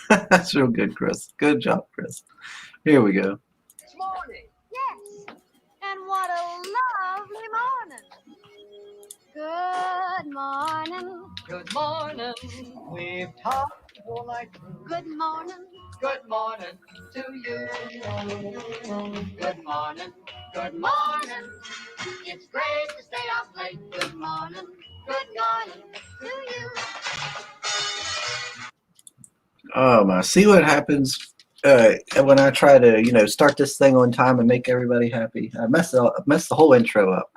That's real good, Chris. Good job, Chris. Here we go. It's morning. Yes, and what a lovely morning. Good morning. Good morning. We've talked all night through. Good morning. Good morning to you. Good morning. Good morning. It's great to stay up late. Good morning. Good morning to you. Oh my! See what happens when I try to, start this thing on time and make everybody happy. I messed the whole intro up.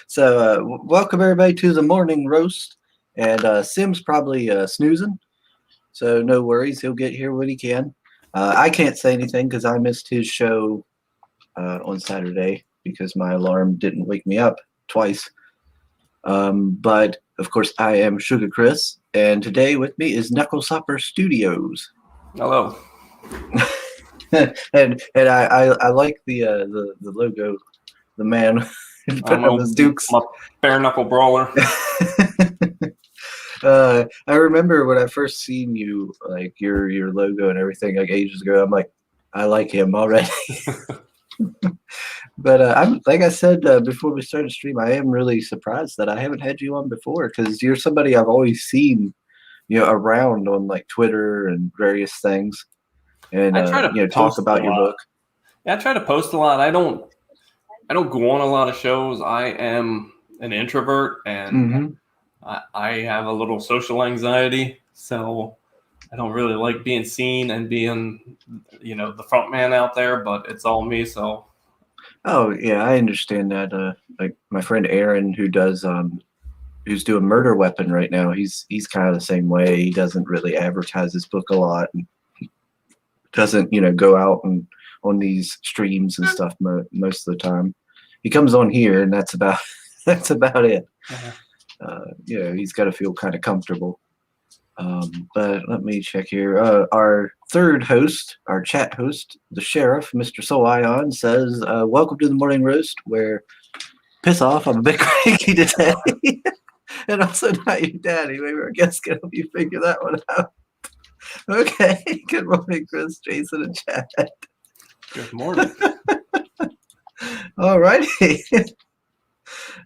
So, welcome everybody to the morning roast. And Sim's probably snoozing, so no worries. He'll get here when he can. I can't say anything because I missed his show on Saturday because my alarm didn't wake me up twice. But of course, I am Sugar Chris, and today with me is Knuckle Supper Studios. Hello. and I like the logo, the man put up his dukes. I'm a bare knuckle brawler. I remember when I first seen you, like your logo and everything, like ages ago. I'm like, I like him already. But I'm like I said before we started stream, I am really surprised that I haven't had you on before because you're somebody I've always seen, around on like Twitter and various things, and talk about your book. Yeah, I try to post a lot. I don't go on a lot of shows. I am an introvert, and I have a little social anxiety, so I don't really like being seen and being, the front man out there. But it's all me, so. Oh yeah, I understand that. Like my friend Aaron, who's doing Murder Weapon right now, he's kind of the same way. He doesn't really advertise his book a lot, and doesn't go out and on these streams and stuff most of the time. He comes on here, and that's about it. He's got to feel kind of comfortable. But let me check here. Our third host, our chat host, the sheriff, Mr. Soul Ion, says, welcome to the morning roast where piss off, I'm a bit cranky today. And also not your daddy. Maybe our guest can help you figure that one out. Okay. Good morning, Chris, Jason, and Chad. Good morning. All righty.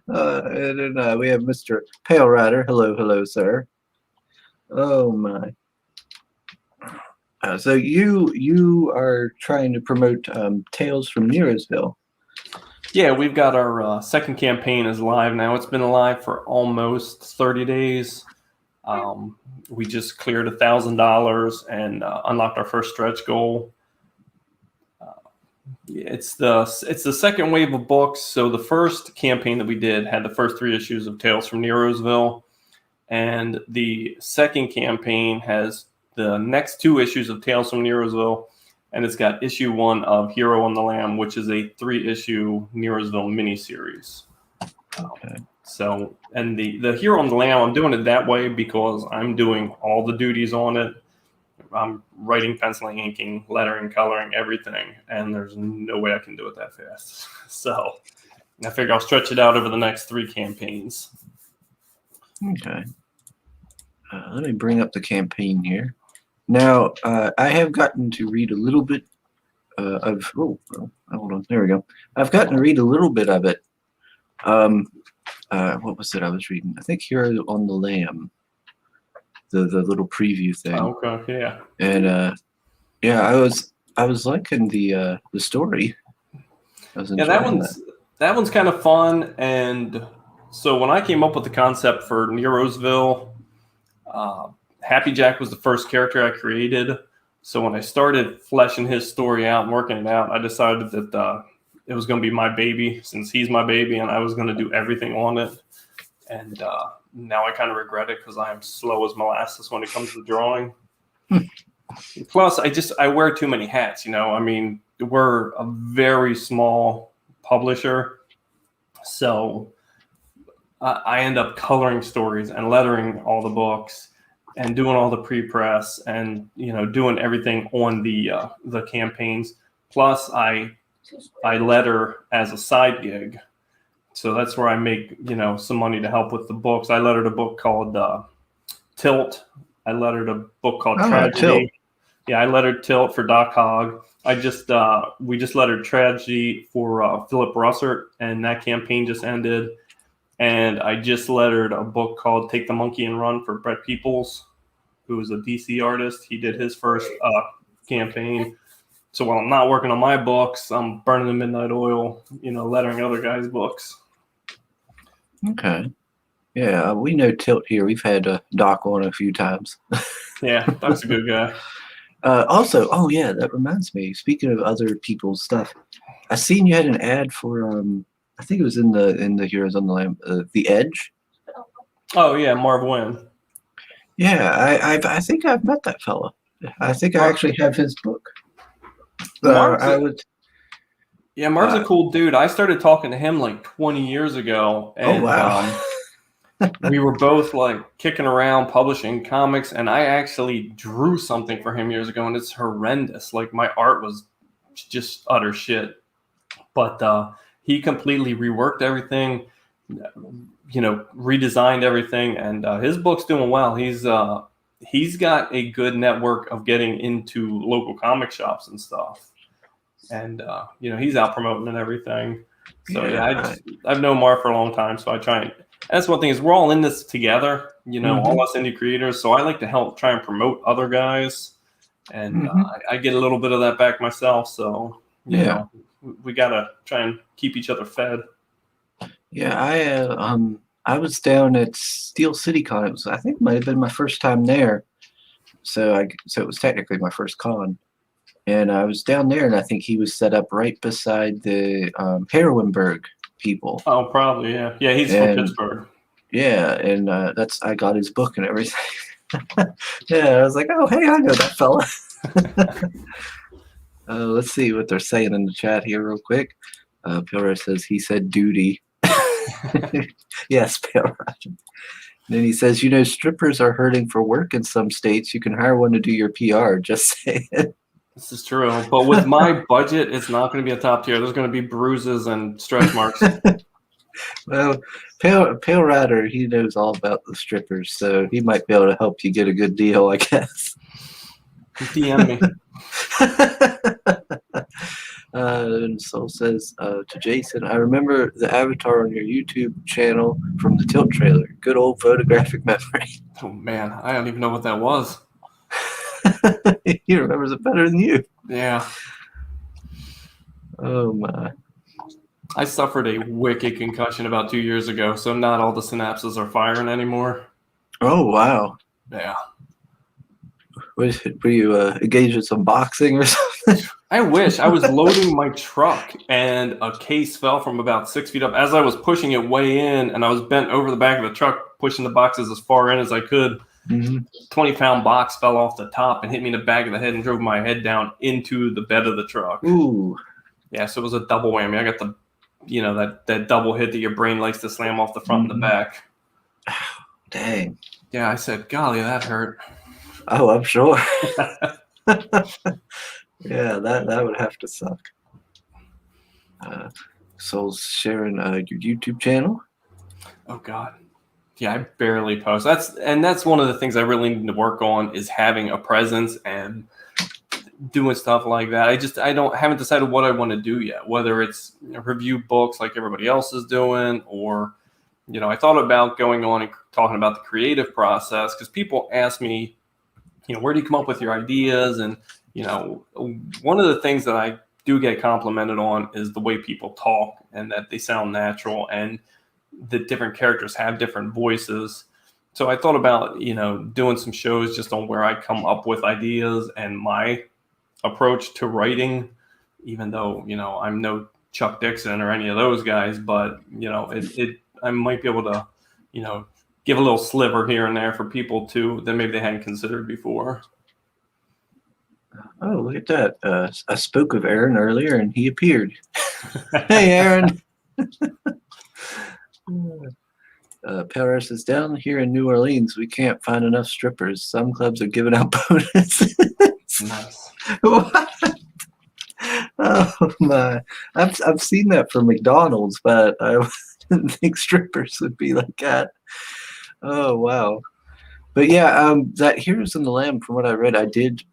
And then we have Mr. Pale Rider. Hello, sir. Oh my! So you are trying to promote Tales from Nero'sville. Yeah, we've got our second campaign is live now. It's been live for almost 30 days. We just cleared $1,000 and unlocked our first stretch goal. It's the second wave of books. So the first campaign that we did had the first 3 issues of Tales from Nero'sville. And the second campaign has the next 2 issues of Tales from Nero'sville, and it's got issue 1 of Hero on the Lamb, which is a 3-issue Nero'sville miniseries. Okay. So, and the Hero on the Lamb, I'm doing it that way because I'm doing all the duties on it. I'm writing, penciling, inking, lettering, coloring, everything, and there's no way I can do it that fast. So I figure I'll stretch it out over the next 3 campaigns. Okay. Let me bring up the campaign here. Now, I have gotten to read a little bit of. Oh, hold on. There we go. I've gotten to read a little bit of it. What was it I was reading? I think Hero on the Lamb. The little preview thing. Okay. Yeah. And I was liking the story. That one's kind of fun. And so when I came up with the concept for Nero'sville, Happy Jack was the first character I created. So when I started fleshing his story out and working it out, I decided that it was going to be my baby since he's my baby, and I was going to do everything on it. And now I kind of regret it because I am slow as molasses when it comes to drawing. Plus, I wear too many hats. I mean, we're a very small publisher, so I end up coloring stories and lettering all the books and doing all the pre-press and doing everything on the campaigns. Plus, I letter as a side gig, so that's where I make some money to help with the books. I lettered a book called Tilt. I lettered a book called Oh, Tragedy. Tilt. Yeah, I lettered Tilt for Doc Hogg. We just lettered Tragedy for Philip Russert, and that campaign just ended. And I just lettered a book called Take the Monkey and Run for Brett Peoples, who is a DC artist. He did his first campaign. So while I'm not working on my books, I'm burning the midnight oil, lettering other guys' books. Okay. Yeah, we know Tilt here. We've had Doc on a few times. Yeah, Doc's a good guy. Also, oh yeah, that reminds me. Speaking of other people's stuff, I seen you had an ad for I think it was in the Heroes on the Lamb, The Edge. Oh yeah, Marv Wynn. Yeah, I think I've met that fella. I think I actually have his book. Marv's Marv's a cool dude. I started talking to him like 20 years ago, and oh wow. we were both like kicking around publishing comics, and I actually drew something for him years ago, and it's horrendous. Like my art was just utter shit. But he completely reworked everything, redesigned everything, and his book's doing well. He's got a good network of getting into local comic shops and stuff, and he's out promoting and everything. So I've known Marv for a long time, so I try and. That's one thing is we're all in this together, all us indie creators. So I like to help try and promote other guys, and I get a little bit of that back myself. So we gotta try and keep each other fed. Yeah, I was down at Steel City Con. I think it might have been my first time there. So it was technically my first con, and I was down there, and I think he was set up right beside the Heroinberg people. Oh, probably, yeah. Yeah, he's from Pittsburgh. Yeah, and I got his book and everything. Yeah, I was like, oh, hey, I know that fella. Let's see what they're saying in the chat here real quick. Pilra says he said duty. Yes, Pilra. Then he says, strippers are hurting for work in some states. You can hire one to do your PR. Just saying. This is true, but with my budget, it's not going to be a top tier. There's going to be bruises and stretch marks. Well, Pale Rider, he knows all about the strippers, so he might be able to help you get a good deal, I guess. DM me. And Soul says to Jason, I remember the avatar on your YouTube channel from the Tilt trailer. Good old photographic memory. Oh, man, I don't even know what that was. He remembers it better than you. Yeah. Oh my. I suffered a wicked concussion about 2 years ago, so not all the synapses are firing anymore. Oh wow. Yeah. Were you engaged in some boxing or something? I wish. I was loading my truck and a case fell from about 6 feet up. As I was pushing it way in, and I was bent over the back of the truck, pushing the boxes as far in as I could. 20-pound box fell off the top and hit me in the back of the head and drove my head down into the bed of the truck. Ooh. Yeah, so it was a double whammy. I got the, that double hit that your brain likes to slam off the front and the back. Dang. Yeah, I said, golly, that hurt. Oh, I'm sure. Yeah, that would have to suck. Soul's sharing your YouTube channel. Oh God. Yeah, I barely post. That's one of the things I really need to work on is having a presence and doing stuff like that. I haven't decided what I want to do yet, whether it's review books like everybody else is doing, or I thought about going on and talking about the creative process, because people ask me, where do you come up with your ideas? And one of the things that I do get complimented on is the way people talk and that they sound natural, and the different characters have different voices. So I thought about, doing some shows just on where I come up with ideas and my approach to writing, even though, I'm no Chuck Dixon or any of those guys, but, I might be able to, give a little sliver here and there for people too that maybe they hadn't considered before. Oh, look at that. I spoke of Aaron earlier and he appeared. Hey, Aaron. Paris is down here in New Orleans. We can't find enough strippers. Some clubs are giving out bonuses. Nice. What? Oh my! I've seen that for McDonald's, but I didn't think strippers would be like that. Oh wow! But yeah, that Heroes in the Lamb, from what I read, I did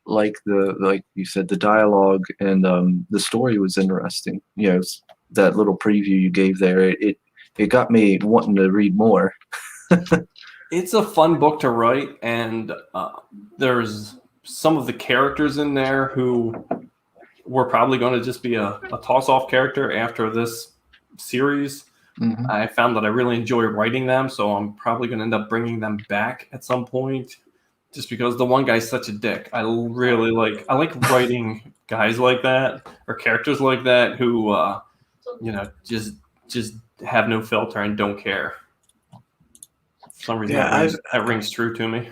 like like you said, the dialogue and the story was interesting. You know, that little preview you gave there, it got me wanting to read more. It's a fun book to write, and there's some of the characters in there who were probably going to just be a toss-off character after this series. Mhm. I found that I really enjoy writing them, so I'm probably going to end up bringing them back at some point. Just because the one guy's such a dick, I like writing guys like that or characters like that who, just have no filter and don't care. For some reason, Yeah, that rings true to me.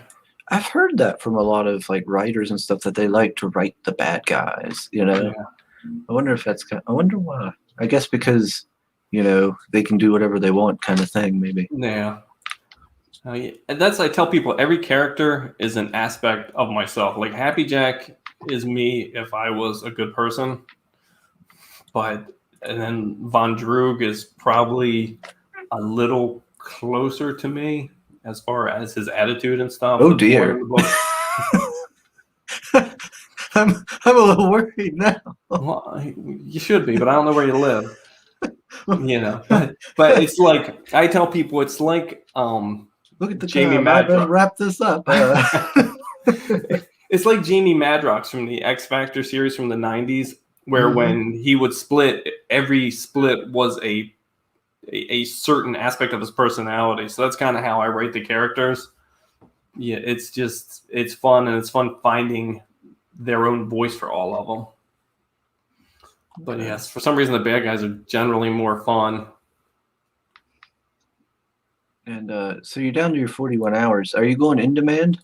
I've heard that from a lot of like writers and stuff that they like to write the bad guys. You know, Yeah. I wonder if I wonder why. I guess because they can do whatever they want, kind of thing. Maybe. Yeah. Yeah. And I tell people every character is an aspect of myself. Like Happy Jack is me if I was a good person, and then Von Droog is probably a little closer to me as far as his attitude and stuff. Oh dear. I'm a little worried now. Well, you should be, but I don't know where you live. But it's like I tell people it's like look at the Jamie time. I better Madrox. wrap this up. It's like Jamie Madrox from the X Factor series from the 90s, where when he would split, every split was a certain aspect of his personality. So that's kind of how I rate the characters. Yeah, it's fun, and it's fun finding their own voice for all of them. But yes, for some reason the bad guys are generally more fun. And so you're down to your 41 hours. Are you going in demand?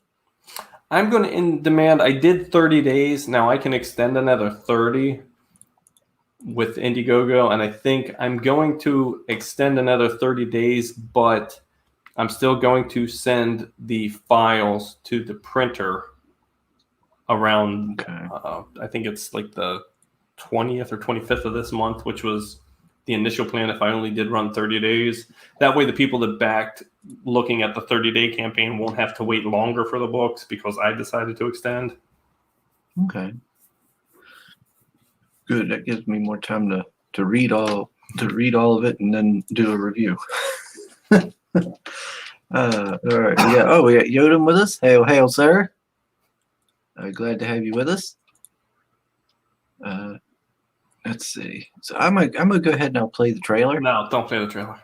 I'm going to in demand. I did 30 days. Now I can extend another 30 with Indiegogo, and I think I'm going to extend another 30 days, but I'm still going to send the files to the printer around, I think it's like the 20th or 25th of this month, which was the initial plan if I only did run 30 days. That way the people that backed looking at the 30-day campaign won't have to wait longer for the books because I decided to extend. Okay. Good. That gives me more time to read all of it and then do a review. All right. We got Yodam with us. Hail, sir. Glad to have you with us. Let's see. So I'm gonna go ahead and I'll play the trailer. No, don't play the trailer.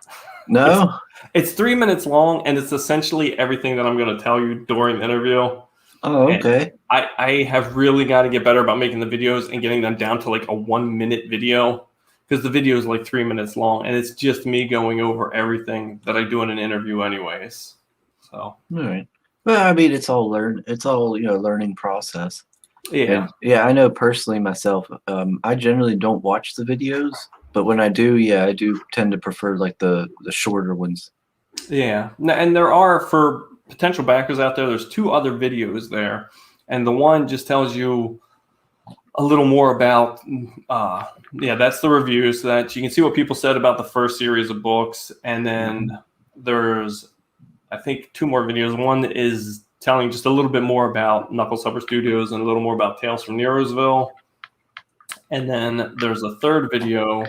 No? It's 3 minutes long, and it's essentially everything that I'm going to tell you during the interview. Oh, okay. And I have really got to get better about making the videos and getting them down to like a 1 minute video, because the video is like 3 minutes long, and it's just me going over everything that I do in an interview anyways. So. All right. Well, I mean, it's all learning process. Yeah. And, yeah, I know personally myself, I generally don't watch the videos, but when I do, I do tend to prefer like the shorter ones. Yeah. And there are, for potential backers out there, there's 2 other videos there. And the one just tells you a little more about, that's the reviews, so that you can see what people said about the first series of books. And then there's, I think, 2 more videos. One is telling just a little bit more about Knuckle Supper Studios and a little more about Tales from Nerosville. And then there's a 3rd video,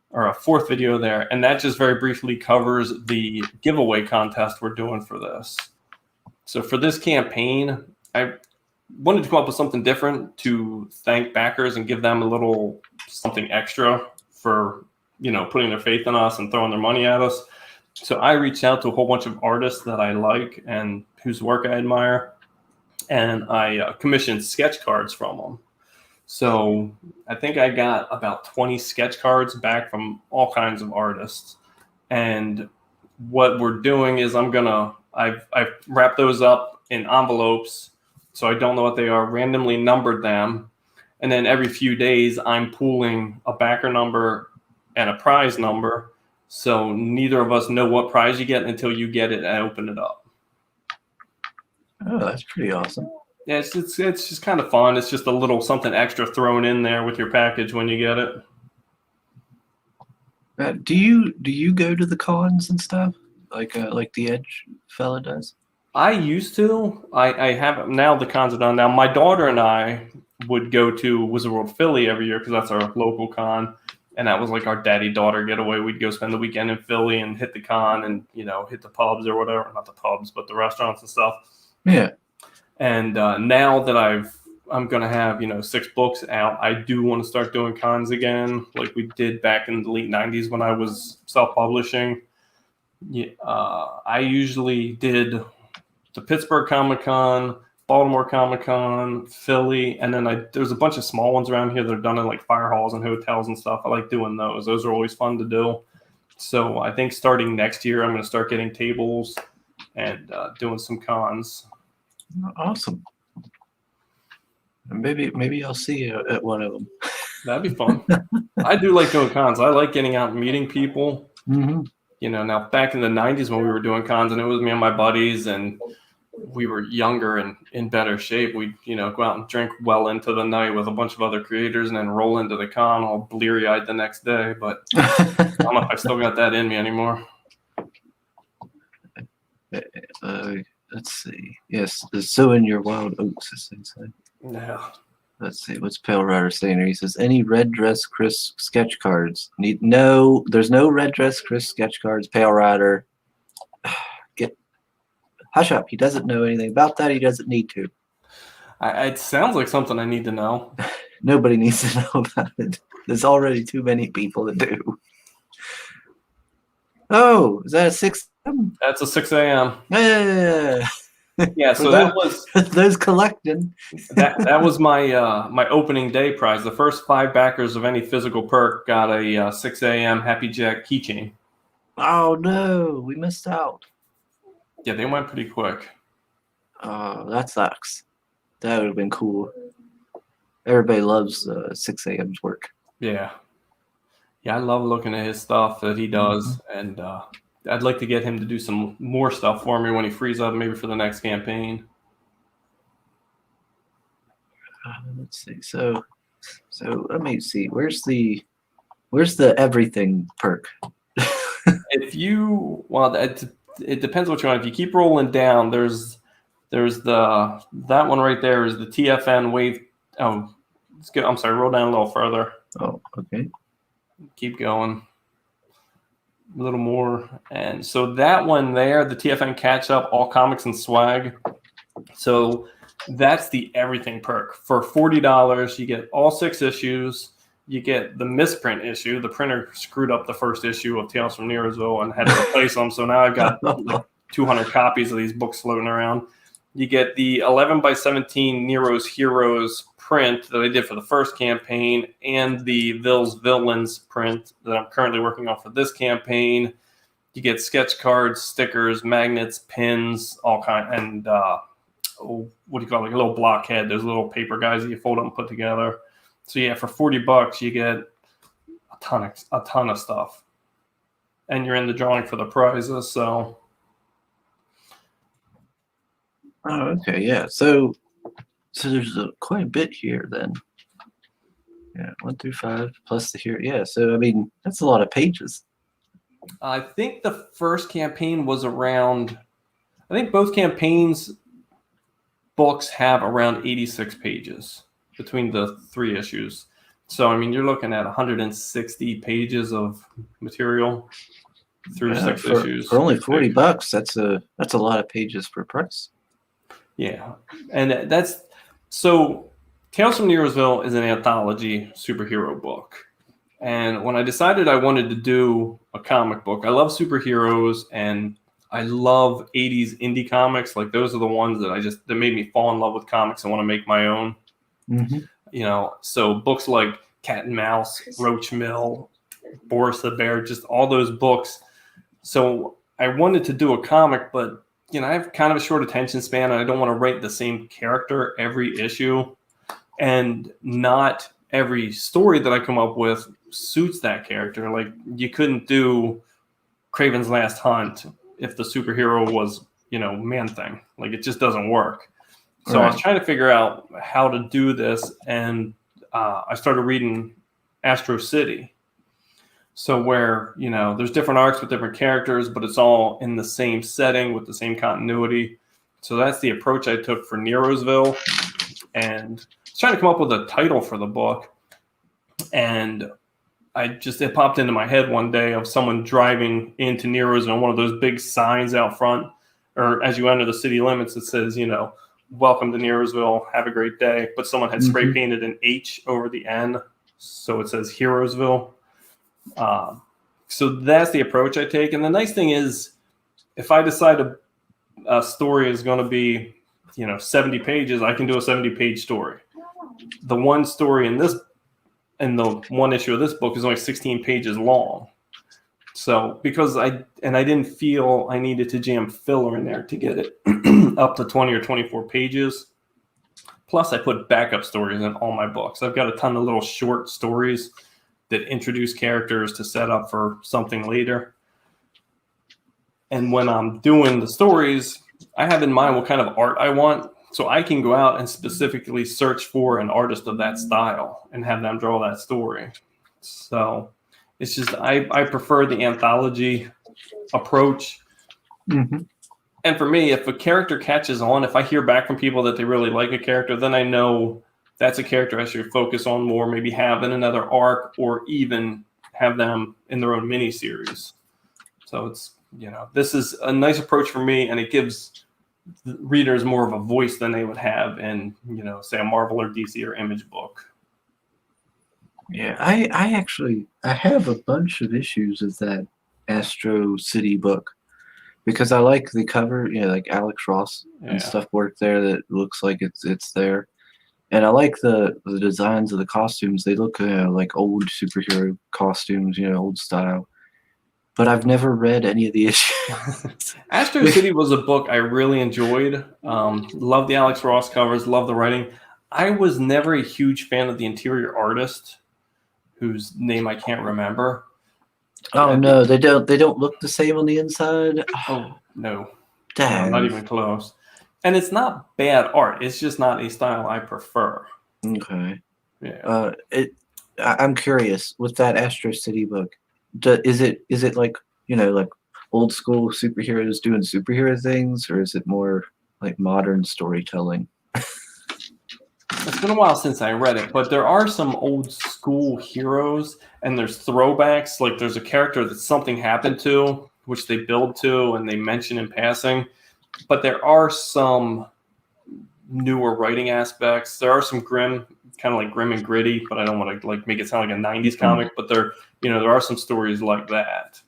or a 4th video there, and that just very briefly covers the giveaway contest we're doing for this. So for this campaign, I wanted to come up with something different to thank backers and give them a little something extra for, putting their faith in us and throwing their money at us. So I reached out to a whole bunch of artists that I like and whose work I admire, and I commissioned sketch cards from them. So I think I got about 20 sketch cards back from all kinds of artists. And what we're doing is I've wrapped those up in envelopes, so I don't know what they are, randomly numbered them. And then every few days I'm pooling a backer number and a prize number. So neither of us know what prize you get until you get it and open it up. Oh, that's pretty awesome. Yeah, it's just kind of fun. It's just a little something extra thrown in there with your package when you get it. Do you go to the cons and stuff like the Edge fella does? I used to. I have now. The cons are done. Now my daughter and I would go to Wizard World Philly every year because that's our local con, and that was like our daddy-daughter getaway. We'd go spend the weekend in Philly and hit the con and hit the pubs or whatever. Not the pubs, but the restaurants and stuff. Yeah. And now that I'm gonna have 6 books out, I do want to start doing cons again, like we did back in the late '90s when I was self-publishing. Yeah, I usually did the Pittsburgh Comic Con, Baltimore Comic Con, Philly, and then there's a bunch of small ones around here that are done in like fire halls and hotels and stuff. I like doing those. Those are always fun to do. So I think starting next year, I'm going to start getting tables and doing some cons. Awesome. Maybe I'll see you at one of them. That'd be fun. I do like doing cons. I like getting out and meeting people. Mm-hmm. Now back in the '90s when we were doing cons, and it was me and my buddies, and we were younger and in better shape. We'd go out and drink well into the night with a bunch of other creators, and then roll into the con all bleary-eyed the next day. But I don't know if I still got that in me anymore. Let's see. Yes, so in your wild oats, this thing said. Yeah. Let's see. What's Pale Rider saying here? He says, any Red Dress Chris sketch cards? No, there's no Red Dress Chris sketch cards. Pale Rider. Hush up. He doesn't know anything about that. He doesn't need to. It sounds like something I need to know. Nobody needs to know about it. There's already too many people to do. Oh, is that a 6 a.m.? That's a 6 a.m. Yeah. Yeah, so that was those collecting. that was my my opening day prize. The first 5 backers of any physical perk got a 6 a.m. Happy Jack keychain. Oh no, we missed out. Yeah, they went pretty quick. Oh, that sucks. That would have been cool. Everybody loves 6 a.m.'s work. Yeah, I love looking at his stuff that he does, and I'd like to get him to do some more stuff for me when he frees up, maybe for the next campaign. Let's see. So let me see. Where's the everything perk? It depends what you want. If you keep rolling down, there's that one right there is the TFN wave. Oh, it's good. I'm sorry. Roll down a little further. Oh, okay. Keep going. A little more. And so that one there, the TFN catch up, all comics and swag. So that's the everything perk. For $40, you get all 6 issues. You get the misprint issue. The printer screwed up the first issue of Tales from Nearosville and had to replace them. So now I've got like 200 copies of these books floating around. You get the 11x17 Nero's Heroes print that I did for the first campaign, and the Ville's Villains print that I'm currently working on for this campaign. You get sketch cards, stickers, magnets, pins, all kind, and what do you call it? Like a little blockhead. There's little paper guys that you fold up and put together. So yeah, for $40, you get a ton of stuff, and you're in the drawing for the prizes. So. Oh, okay, yeah. So there's quite a bit here then. Yeah, 1 through 5 plus the here. Yeah, so I mean that's a lot of pages. I think the first campaign was around. I think both campaigns books have around 86 pages between the 3 issues. So I mean you're looking at 160 pages of material through 6 issues. For only $40, that's a lot of pages for a price. Yeah, and that's so. Tales from Nearosville is an anthology superhero book, and when I decided I wanted to do a comic book, I love superheroes and I love 80s indie comics. Like those are the ones that made me fall in love with comics and want to make my own. Mm-hmm. So books like Cat and Mouse, Roach Mill, Boris the Bear, just all those books. So I wanted to do a comic, but I have kind of a short attention span, and I don't want to write the same character every issue, and not every story that I come up with suits that character. Like you couldn't do Kraven's Last Hunt if the superhero was, Man-Thing. Like it just doesn't work. So I was trying to figure out how to do this, and I started reading Astro City. So where, there's different arcs with different characters, but it's all in the same setting with the same continuity. So that's the approach I took for Nerosville, and I was trying to come up with a title for the book, and it popped into my head one day of someone driving into Nerosville, one of those big signs out front, or as you enter the city limits, it says, welcome to Nerosville, have a great day. But someone had spray painted an H over the N, so it says Heroesville. So that's the approach I take. And the nice thing is, if I decide a story is going to be, 70 pages, I can do a 70-page story. The one story in the one issue of this book is only 16 pages long. So because I didn't feel I needed to jam filler in there to get it up to 20 or 24 pages. Plus, I put backup stories in all my books. I've got a ton of little short stories that introduce characters to set up for something later. And when I'm doing the stories, I have in mind what kind of art I want. So I can go out and specifically search for an artist of that style and have them draw that story. So it's just, I prefer the anthology approach. Mm-hmm. And for me, if a character catches on, if I hear back from people that they really like a character, then I know that's a character I should focus on more, maybe have in another arc, or even have them in their own miniseries. So it's, this is a nice approach for me, and it gives readers more of a voice than they would have in, say a Marvel or DC or Image book. Yeah, I have a bunch of issues of that Astro City book because I like the cover, like Alex Ross and stuff worked there that looks like it's there. And I like the designs of the costumes. They look like old superhero costumes, old style. But I've never read any of the issues. Astro City was a book I really enjoyed. Love the Alex Ross covers, love the writing. I was never a huge fan of the interior artist, whose name I can't remember. Oh no, they don't look the same on the inside. Oh no, Dang. no, not even close. And it's not bad art. It's just not a style I prefer. Okay. Yeah. I'm curious with that Astro City book. Is it like like old school superheroes doing superhero things, or is it more like modern storytelling? It's been a while since I read it, but there are some old school heroes, and there's throwbacks. Like there's a character that something happened to, which they build to, and they mention in passing. But there are some newer writing aspects. There are some kind of like grim and gritty, but I don't want to make it sound like a 90s comic. But there are some stories like that.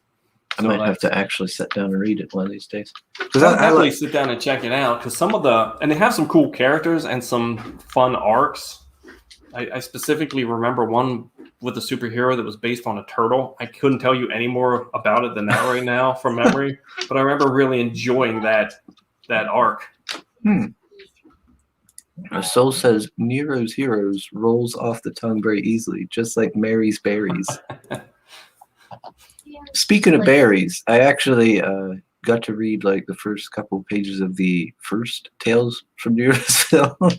I might have to actually sit down and read it one of these days. Because I definitely sit down and check it out. Because and they have some cool characters and some fun arcs. I specifically remember one with a superhero that was based on a turtle. I couldn't tell you any more about it than that right now from memory, but I remember really enjoying that arc. Soul says Nero's Heroes rolls off the tongue very easily, just like Mary's Berries. Speaking of berries, I actually got to read like the first couple pages of the first Tales from Nerosville.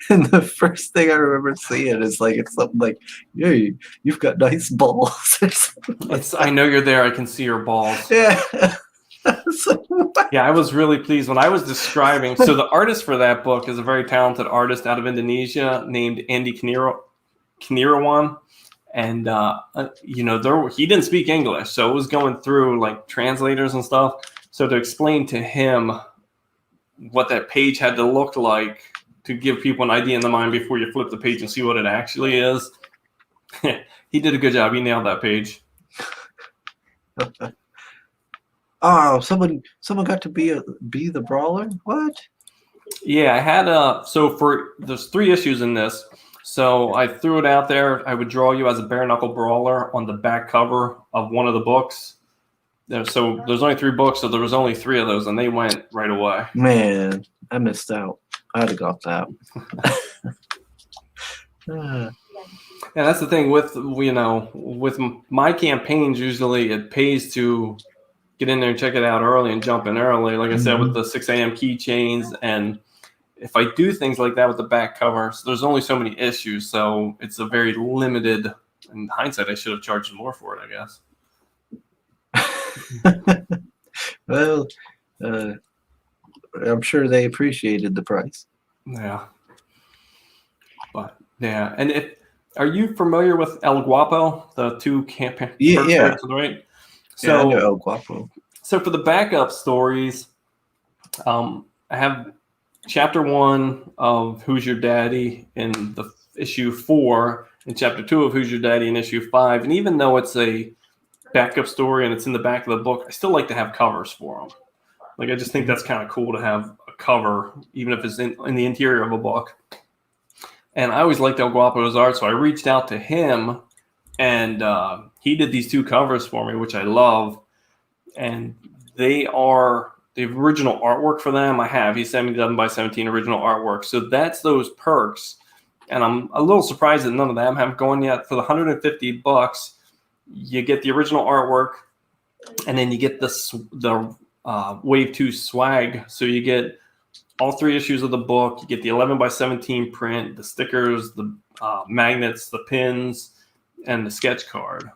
And the first thing I remember seeing is it's something like, "Hey, you've got nice balls." I know you're there. I can see your balls. Yeah. Yeah, I was really pleased when I was describing. So the artist for that book is a very talented artist out of Indonesia named Andy Kanirawan. And, he didn't speak English. So it was going through like translators and stuff. So to explain to him what that page had to look like to give people an idea in the mind before you flip the page and see what it actually is. He did a good job. He nailed that page. Oh, someone got to be the brawler? What? Yeah, I had there's 3 issues in this. So I threw it out there. I would draw you as a bare knuckle brawler on the back cover of one of the books. So there's only 3 books, so there was only 3 of those, and they went right away. Man, I missed out. I'd have got that. Yeah, that's the thing with my campaigns. Usually, it pays to get in there and check it out early and jump in early. Like I said, with the 6 a.m. keychains, and if I do things like that with the back covers, there's only so many issues, so it's a very limited. In hindsight, I should have charged more for it, I guess. Well, I'm sure they appreciated the price. Yeah. But yeah, and are you familiar with El Guapo, the two campaign Yeah, first yeah. to the right? Yeah, I know So El Guapo. so for the backup stories, I have chapter 1 of Who's Your Daddy in the issue 4, and chapter 2 of Who's Your Daddy in issue 5. And even though it's a backup story and it's in the back of the book, I still like to have covers for them. Like, I just think that's kind of cool to have a cover, even if it's in the interior of a book. And I always liked El Guapo's art, so I reached out to him, and he did these 2 covers for me, which I love. And they are the original artwork for them. He sent me the 11x17 original artwork. So that's those perks. And I'm a little surprised that none of them have gone yet. For the $150, you get the original artwork, and then you get the Wave 2 swag. So you get all 3 issues of the book. You get the 11x17 print, the stickers, the magnets, the pins, and the sketch card.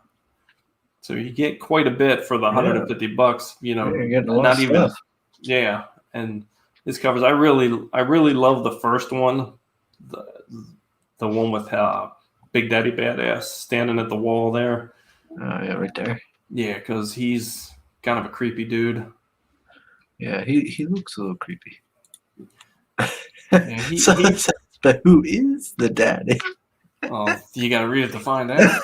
So you get quite a bit for the $150. You know, You're getting a lot not of even. stuff. Yeah, and this covers. I really love the first one, the one with Big Daddy Badass standing at the wall there. Oh, yeah, right there. Yeah, because he's kind of a creepy dude. Yeah, he looks a little creepy. Yeah, But who is the daddy? Oh, you got to read it to find out.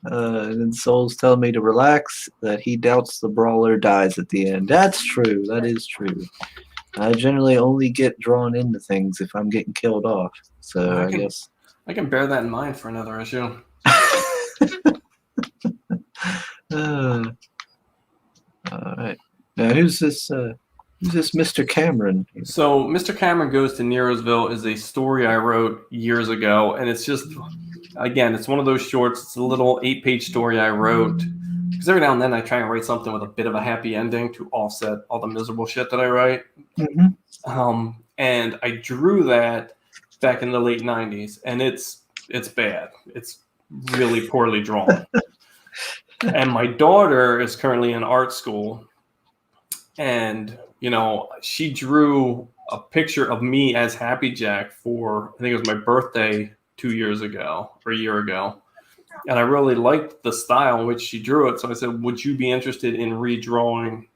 And then Soul's telling me to relax, that he doubts the brawler dies at the end. That's true. That is true. I generally only get drawn into things if I'm getting killed off. So I guess I can bear that in mind for another issue. All right. Now who's this Mr. Cameron? So Mr. Cameron Goes to Nerosville is a story I wrote years ago, and it's just, again, it's one of those shorts. It's a little 8-page story I wrote, because every now and then I try and write something with a bit of a happy ending to offset all the miserable shit that I write. Mm-hmm. And I drew that back in the late 90s, and it's bad. It's really poorly drawn. And my daughter is currently in art school, and she drew a picture of me as Happy Jack for, I think it was my birthday 2 years ago or a year ago. And I really liked the style in which she drew it. So I said, would you be interested in redrawing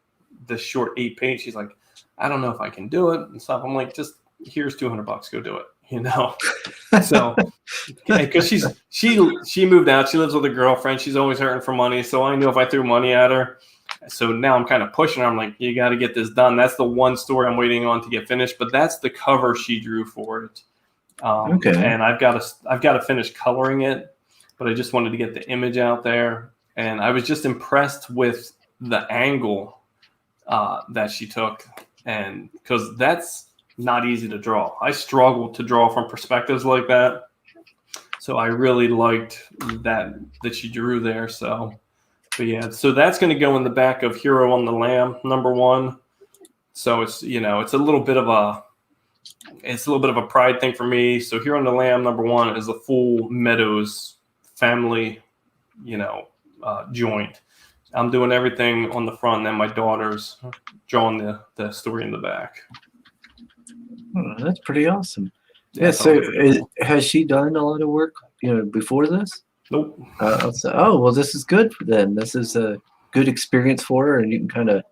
the short 8-page? She's like, I don't know if I can do it and stuff. I'm like, just here's $200, go do it. So because she moved out, she lives with a girlfriend. She's always hurting for money. So I knew if I threw money at her, so now I'm kind of pushing her. I'm like, you got to get this done. That's the one story I'm waiting on to get finished, but that's the cover she drew for it. Okay. And I've got to finish coloring it, but I just wanted to get the image out there. And I was just impressed with the angle that she took, and because that's not easy to draw. I struggle to draw from perspectives like that. So I really liked that she drew there. But yeah, so that's going to go in the back of Hero on the Lamb #1. So it's it's a little bit of a pride thing for me. So Hero on the Lamb #1 is a full Meadows family, joint. I'm doing everything on the front, and then my daughter's drawing the story in the back. Oh, that's pretty awesome. Yeah. So has she done a lot of work, before this? Nope. Oh, well, this is good for them. This is a good experience for her, and you can kind of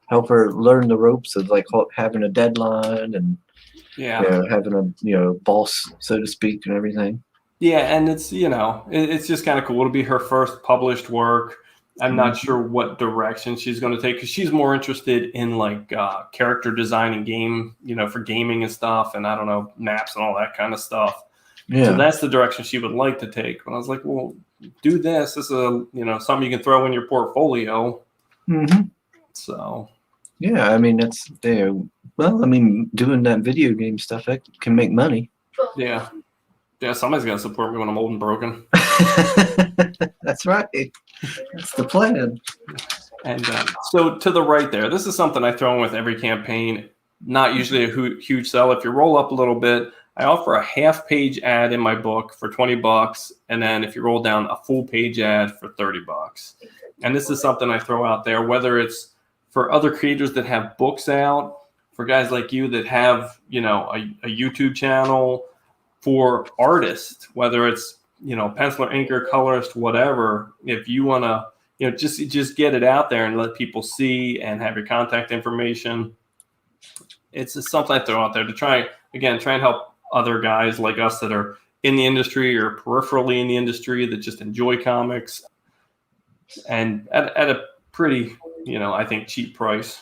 help her learn the ropes of like having a deadline and having a boss, so to speak, and everything. Yeah, and it's it's just kind of cool. It'll be her first published work. I'm not sure what direction she's going to take, because she's more interested in like character design and game, for gaming and stuff, and I don't know, maps and all that kind of stuff. Yeah. So that's the direction she would like to take. But I was like, well, do this. This is something you can throw in your portfolio. Mm-hmm. So. Yeah, I mean doing that video game stuff, that can make money. Yeah. Yeah, somebody's got to support me when I'm old and broken. That's right. That's the plan. And so to the right there, this is something I throw in with every campaign. Not usually a huge sell. If you roll up a little bit, I offer a half-page ad in my book for $20, and then if you roll down, a full-page ad for $30. And this is something I throw out there, whether it's for other creators that have books out, for guys like you that have, a YouTube channel, for artists, whether it's, penciler, inker, colorist, whatever, if you want to, just get it out there and let people see and have your contact information. It's just something I throw out there to try and help other guys like us that are in the industry or peripherally in the industry that just enjoy comics, and at a pretty, I think, cheap price.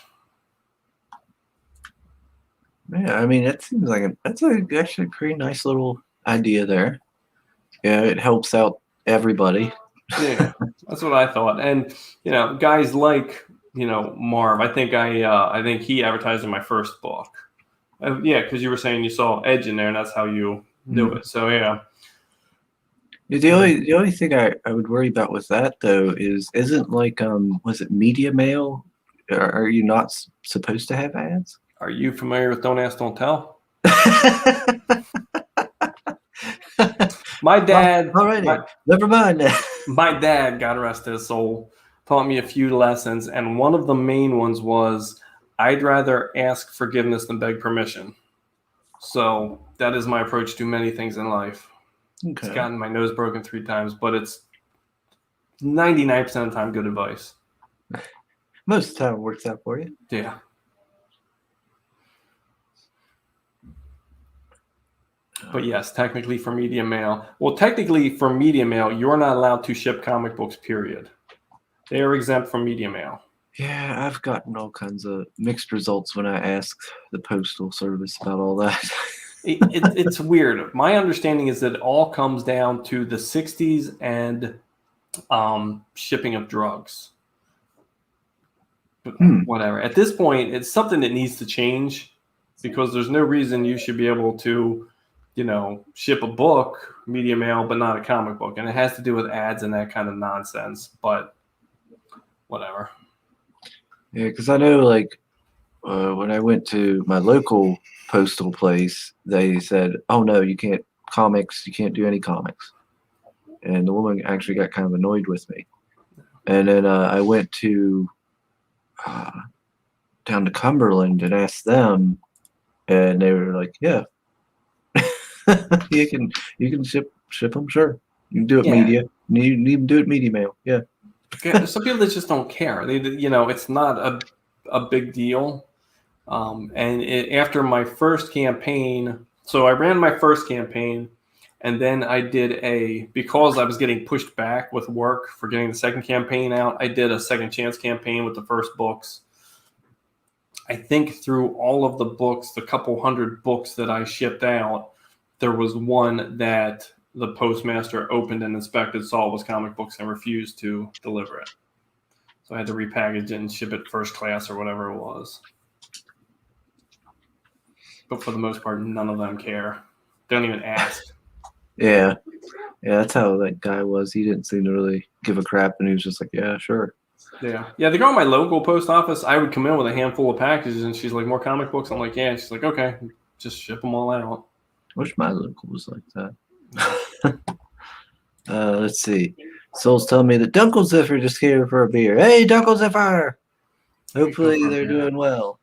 Yeah, I mean, it seems like that's actually a pretty nice little idea there. Yeah, it helps out everybody. Yeah, that's what I thought. And guys like Marv, I think he advertised in my first book. Yeah, because you were saying you saw Edge in there, and that's how you do it. So yeah. The only thing I would worry about with that though isn't like was it Media Mail? Are you not supposed to have ads? Are you familiar with Don't Ask, Don't Tell? My dad. Never mind. My dad, God rest his soul, taught me a few lessons, and one of the main ones was I'd rather ask forgiveness than beg permission. So that is my approach to many things in life. Okay. It's gotten my nose broken 3 times, but it's 99% of the time good advice. Most of the time it works out for you. Yeah. But yes, technically for Media Mail. Well, technically for Media Mail, you're not allowed to ship comic books, period. They are exempt from Media Mail. Yeah, I've gotten all kinds of mixed results when I asked the Postal Service about all that. It's weird. My understanding is that it all comes down to the 60s and shipping of drugs. But whatever. At this point, it's something that needs to change, because there's no reason you should be able to, ship a book, Media Mail, but not a comic book. And it has to do with ads and that kind of nonsense. But whatever. Yeah, because I know, like, when I went to my local postal place, they said, "Oh no, you can't you can't do any comics." And the woman actually got kind of annoyed with me. And then I went to down to Cumberland and asked them, and they were like, "Yeah, you can ship them, sure. You can do it media. You can even do it Media Mail, yeah." Some people that just don't care. It's not a big deal. After my first campaign, so I ran my first campaign, and then I did because I was getting pushed back with work for getting the second campaign out, I did a second chance campaign with the first books. I think through all of the books, the couple hundred books that I shipped out, there was one that the postmaster opened and inspected, saw it was comic books, and refused to deliver it. So I had to repackage it and ship it first class or whatever it was. But for the most part, none of them care. They don't even ask. Yeah, that's how that guy was. He didn't seem to really give a crap, and he was just like, "Yeah, sure." Yeah. The girl at my local post office, I would come in with a handful of packages, and she's like, "More comic books?" I'm like, "Yeah." And she's like, "Okay, just ship them all out." Wish my local was like that. Let's see. Soul's telling me that Dunkle Ziffer just here for a beer. Hey, Dunkle Ziffer! Hopefully they're doing well.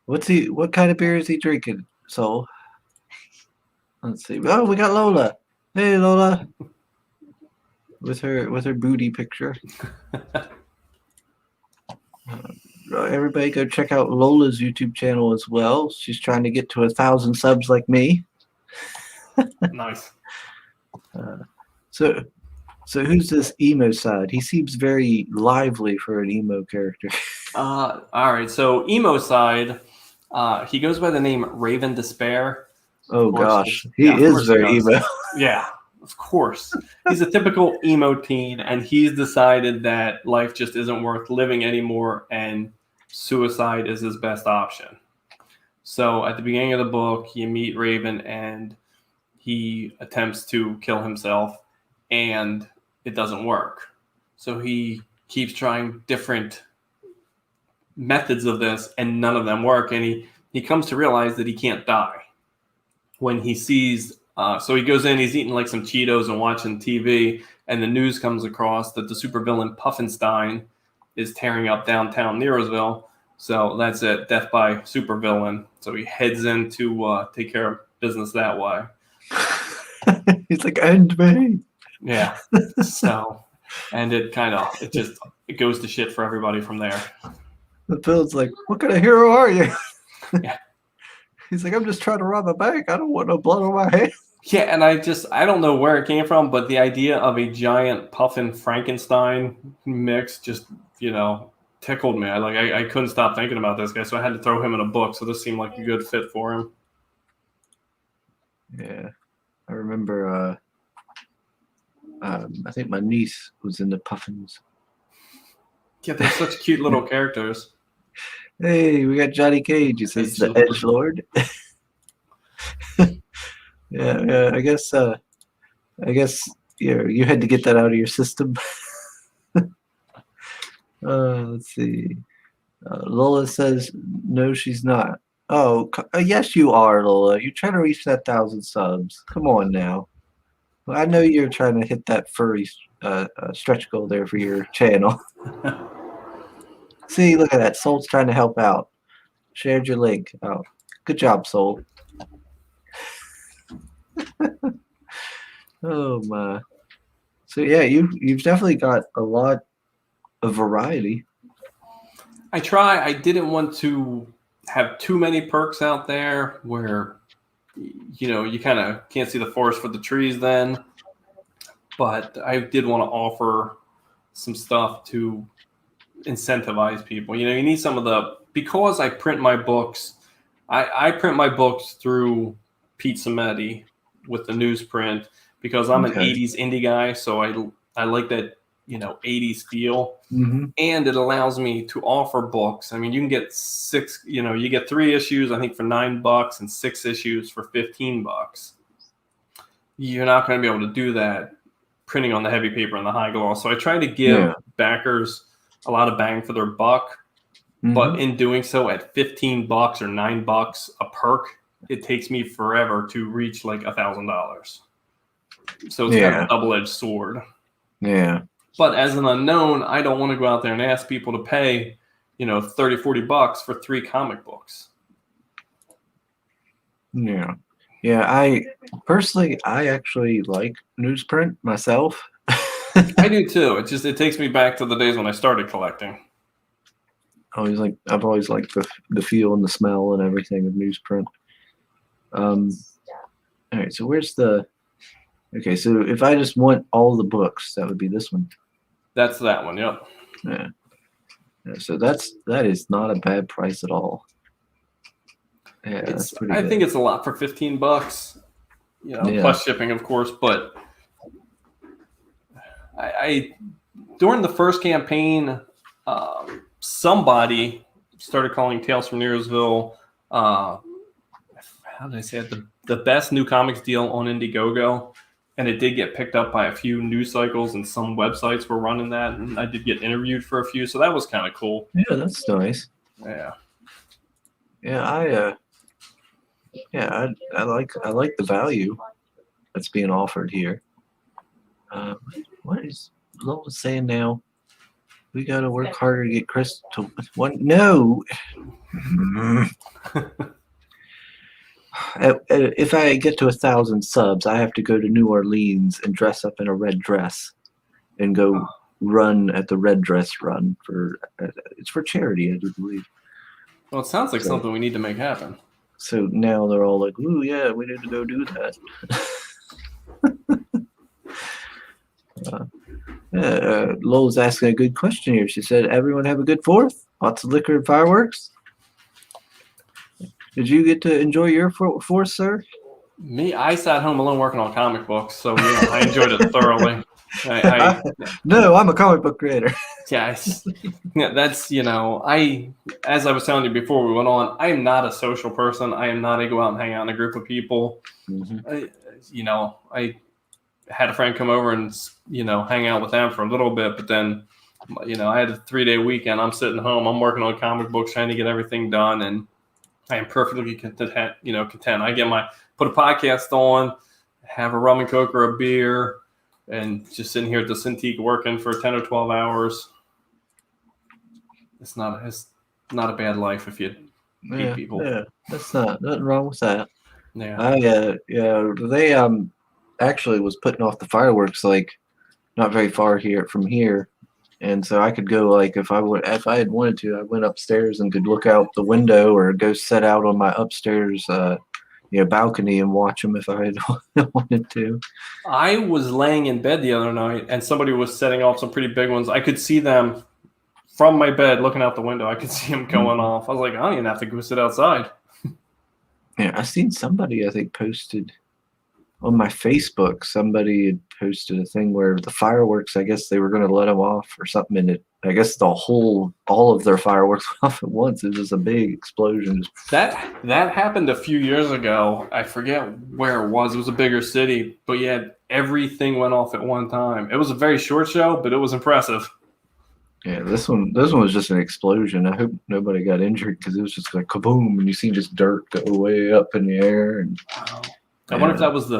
What kind of beer is he drinking, Soul? Let's see. Oh, we got Lola. Hey, Lola. With her booty picture. Everybody go check out Lola's YouTube channel as well. She's trying to get to 1,000 subs like me. Nice. So who's this emo side? He seems very lively for an emo character. All right. So emo side, he goes by the name Raven Despair. Oh gosh, he is very emo. Yeah, of course. He's a typical emo teen, and he's decided that life just isn't worth living anymore, and suicide is his best option. So at the beginning of the book, you meet Raven, and he attempts to kill himself, and it doesn't work. So he keeps trying different methods of this, and none of them work, and he comes to realize that he can't die. When he sees, so he goes in, he's eating like some Cheetos and watching TV, and the news comes across that the supervillain Pufferstein is tearing up downtown Nero'sville. So that's it, death by supervillain. So he heads in to take care of business that way. He's like, end me. Yeah. So, and it goes to shit for everybody from there. The villain's like, what kind of hero are you? Yeah. He's like, I'm just trying to rob a bank. I don't want no blood on my hands. Yeah, and I don't know where it came from, but the idea of a giant puffin Frankenstein mix just, tickled me. I couldn't stop thinking about this guy, so I had to throw him in a book. So this seemed like a good fit for him. Yeah. I remember, I think my niece was in the Puffins. Yeah, they're such cute little characters. Hey, we got Johnny Cage. He says the Edgelord. Yeah, I guess you had to get that out of your system. Let's see. Lola says no, she's not. Oh, yes, you are, Lola. You're trying to reach that 1,000 subs. Come on now. Well, I know you're trying to hit that furry stretch goal there for your channel. See, look at that. Soul's trying to help out. Shared your link. Oh, good job, Soul. Oh my. So yeah, you've definitely got a lot of variety. I try. I didn't want to have too many perks out there where you kind of can't see the forest for the trees then. But I did want to offer some stuff to incentivize people. You need some of because I print my books. I print my books through Pete Cimetti with the newsprint because I'm an 80s indie guy, so I like that 80s feel. Mm-hmm. And it allows me to offer books. I mean, you can get you get 3 issues, I think, for $9 and 6 issues for $15. You're not going to be able to do that printing on the heavy paper and the high gloss. So I try to give backers a lot of bang for their buck, but in doing so at $15 or $9 a perk, it takes me forever to reach like $1,000. So it's kind of a double-edged sword. Yeah. But as an unknown, I don't want to go out there and ask people to pay, $30, $40 for 3 comic books. Yeah. Yeah, I actually like newsprint myself. I do too. It takes me back to the days when I started collecting. I've always liked the feel and the smell and everything of newsprint. All right, so where's okay, so if I just want all the books, that would be this one. That's that one, yep. Yeah. So that is not a bad price at all. Yeah, that's pretty good. I think it's a lot for $15, plus shipping, of course. But I during the first campaign, somebody started calling Tales from Nero'sville. How did I say it? The best new comics deal on Indiegogo, and it did get picked up by a few news cycles, and some websites were running that, and I did get interviewed for a few, so that was kind of cool. Yeah, that's nice. Yeah. Yeah, I like the value that's being offered here. What is Lola saying now? We got to work harder to get Chris to one. No. If I get to 1,000 subs, I have to go to New Orleans and dress up in a red dress and go run at the red dress run it's for charity, I do believe. Well, it sounds like something we need to make happen. So now they're all like, "Ooh, yeah, we need to go do that." Lola's asking a good question here. She said, "Everyone have a good 4th? Lots of liquor and fireworks." Did you get to enjoy your 4th, sir? Me, I sat home alone working on comic books, so I enjoyed it thoroughly. No, I'm a comic book creator. Yeah, that's as I was telling you before we went on, I am not a social person. I am not a go out and hang out in a group of people. Mm-hmm. I had a friend come over and hang out with them for a little bit, but then I had a 3-day weekend. I'm sitting home. I'm working on comic books, trying to get everything done, and I am perfectly content. I put a podcast on, have a rum and coke or a beer, and just sitting here at the Cintiq working for 10 or 12 hours. it's not a bad life if you hate people. Yeah, that's nothing wrong with that. Yeah. Yeah, they actually was putting off the fireworks like not very far here from here, and so I could go like if I had wanted to, I went upstairs and could look out the window or go set out on my upstairs balcony and watch them if I had wanted to. I was laying in bed the other night and somebody was setting off some pretty big ones. I could see them from my bed looking out the window. I could see them going off. I was like, I don't even have to go sit outside. Yeah, I seen somebody I think posted on my Facebook. Somebody had posted a thing where the fireworks, I guess they were going to let them off or something, and I guess all of their fireworks went off at once. It was a big explosion. That happened a few years ago. I forget where it was. It was a bigger city, but yeah, everything went off at one time. It was a very short show, but it was impressive. Yeah, this one was just an explosion. I hope nobody got injured because it was just like kaboom, and you see just dirt go way up in the air. And I wonder if that was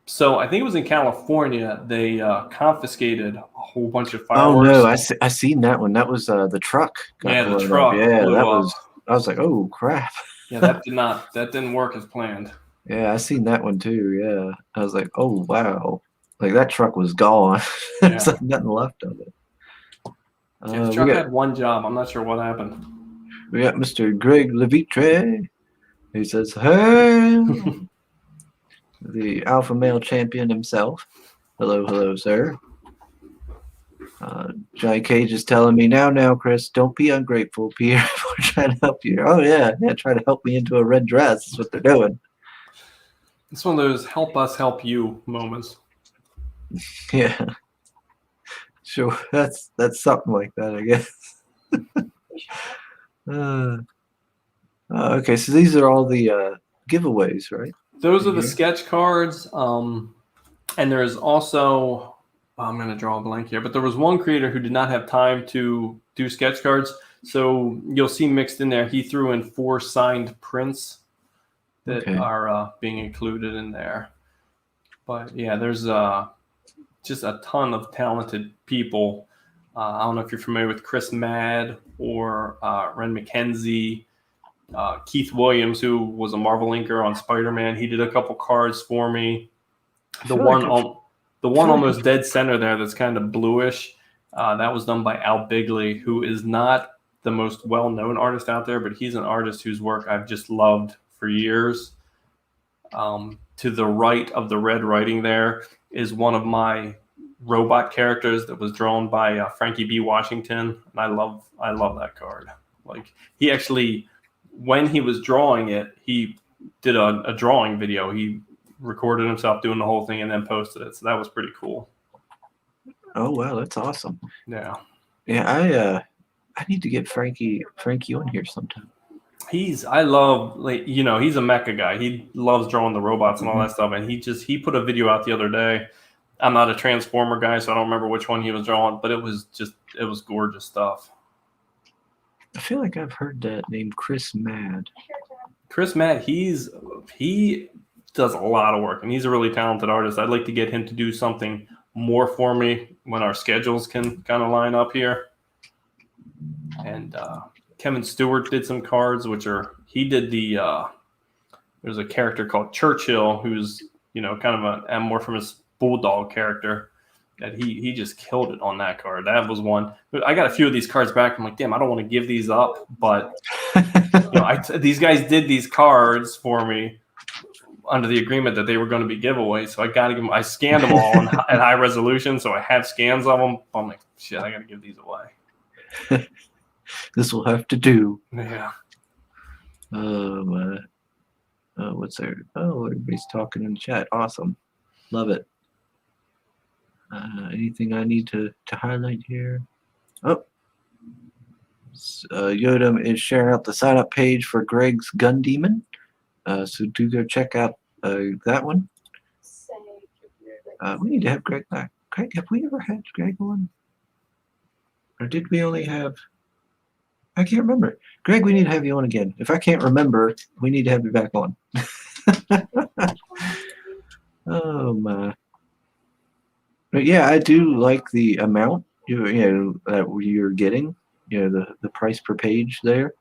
so I think it was in California. They confiscated a whole bunch of fireworks. Oh no, I seen that one. That was the truck. Yeah, the truck. Yeah, blew that up. was. I was like, oh crap. Yeah, that didn't work as planned. Yeah, I seen that one too. Yeah, I was like, oh wow, like that truck was gone. Yeah. There's like nothing left of it. Yeah, the truck had one job. I'm not sure what happened. We got Mr. Greg Levitre. He says, "Hey." The alpha male champion himself. Hello, sir. Johnny Cage is telling me now, Chris, don't be ungrateful. Pierre, we're trying to help you. Oh yeah, try to help me into a red dress. That's what they're doing. It's one of those help us help you moments. Yeah, sure. That's something like that, I guess. Okay, so these are all the giveaways, right? Those are the sketch cards, and there's also I'm going to draw a blank here, but there was one creator who did not have time to do sketch cards, so you'll see mixed in there. He threw in 4 signed prints that are being included in there. But yeah, there's just a ton of talented people. I don't know if you're familiar with Chris Madd or Ren McKenzie. Keith Williams, who was a Marvel inker on Spider-Man, he did a couple cards for me. The one almost dead center there that's kind of bluish, that was done by Al Bigley, who is not the most well-known artist out there, but he's an artist whose work I've just loved for years. To the right of the red writing there is one of my robot characters that was drawn by Frankie B. Washington, and I love that card. Like, he actually, when he was drawing it, he did a drawing video. He recorded himself doing the whole thing and then posted it. So that was pretty cool. Oh wow, that's awesome. Yeah. Yeah, I need to get Frankie on here sometime. He's a mecha guy. He loves drawing the robots and all that stuff. And he put a video out the other day. I'm not a Transformer guy, so I don't remember which one he was drawing, but it was gorgeous stuff. I feel like I've heard that name, Chris Madd. Chris Madd, he does a lot of work, and he's a really talented artist. I'd like to get him to do something more for me when our schedules can kind of line up here. And Kevin Stewart did some cards, he did there's a character called Churchill, who's, kind of an amorphous bulldog character that he just killed it on that card. That was one. But I got a few of these cards back. I'm like, damn, I don't want to give these up, but these guys did these cards for me under the agreement that they were going to be giveaways. So I got to give them. I scanned them all at high resolution, so I have scans of them. I'm like, shit, I got to give these away. This will have to do. Yeah. What's there? Oh, everybody's talking in the chat. Awesome. Love it. Anything I need to highlight here? Oh, Yodam is sharing out the sign up page for Greg's Gun Demon. So do go check out that one. We need to have Greg back. Greg, have we ever had Greg on? Or did we only have... I can't remember. Greg, we need to have you on again. If I can't remember, we need to have you back on. Oh, my. But yeah, I do like the amount that you're getting. the price per page there.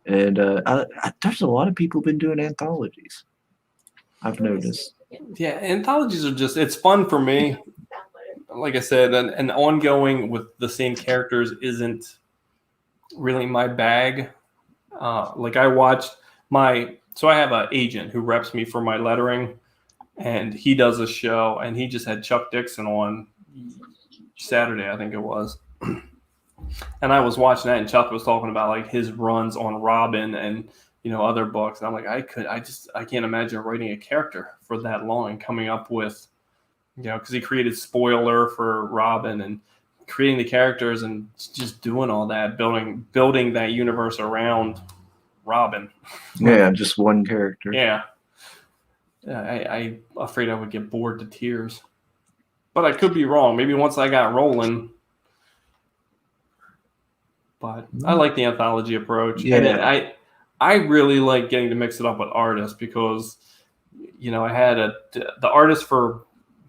And there's a lot of people been doing anthologies. I've noticed. Yeah, anthologies are it's fun for me. Like I said, and ongoing with the same characters isn't really my bag. Like I watched so I have an agent who reps me for my lettering, and he does a show, and he just had Chuck Dixon on Saturday, I think it was. And I was watching that, and Chuck was talking about like his runs on Robin and other books. And I'm like, I can't imagine writing a character for that long and coming up with, because he created Spoiler for Robin and creating the characters and just doing all that, building that universe around Robin. Yeah, just one character. Yeah. I'm afraid I would get bored to tears. But I could be wrong. Maybe once I got rolling. But I like the anthology approach. Yeah. And I really like getting to mix it up with artists because, I had the artist for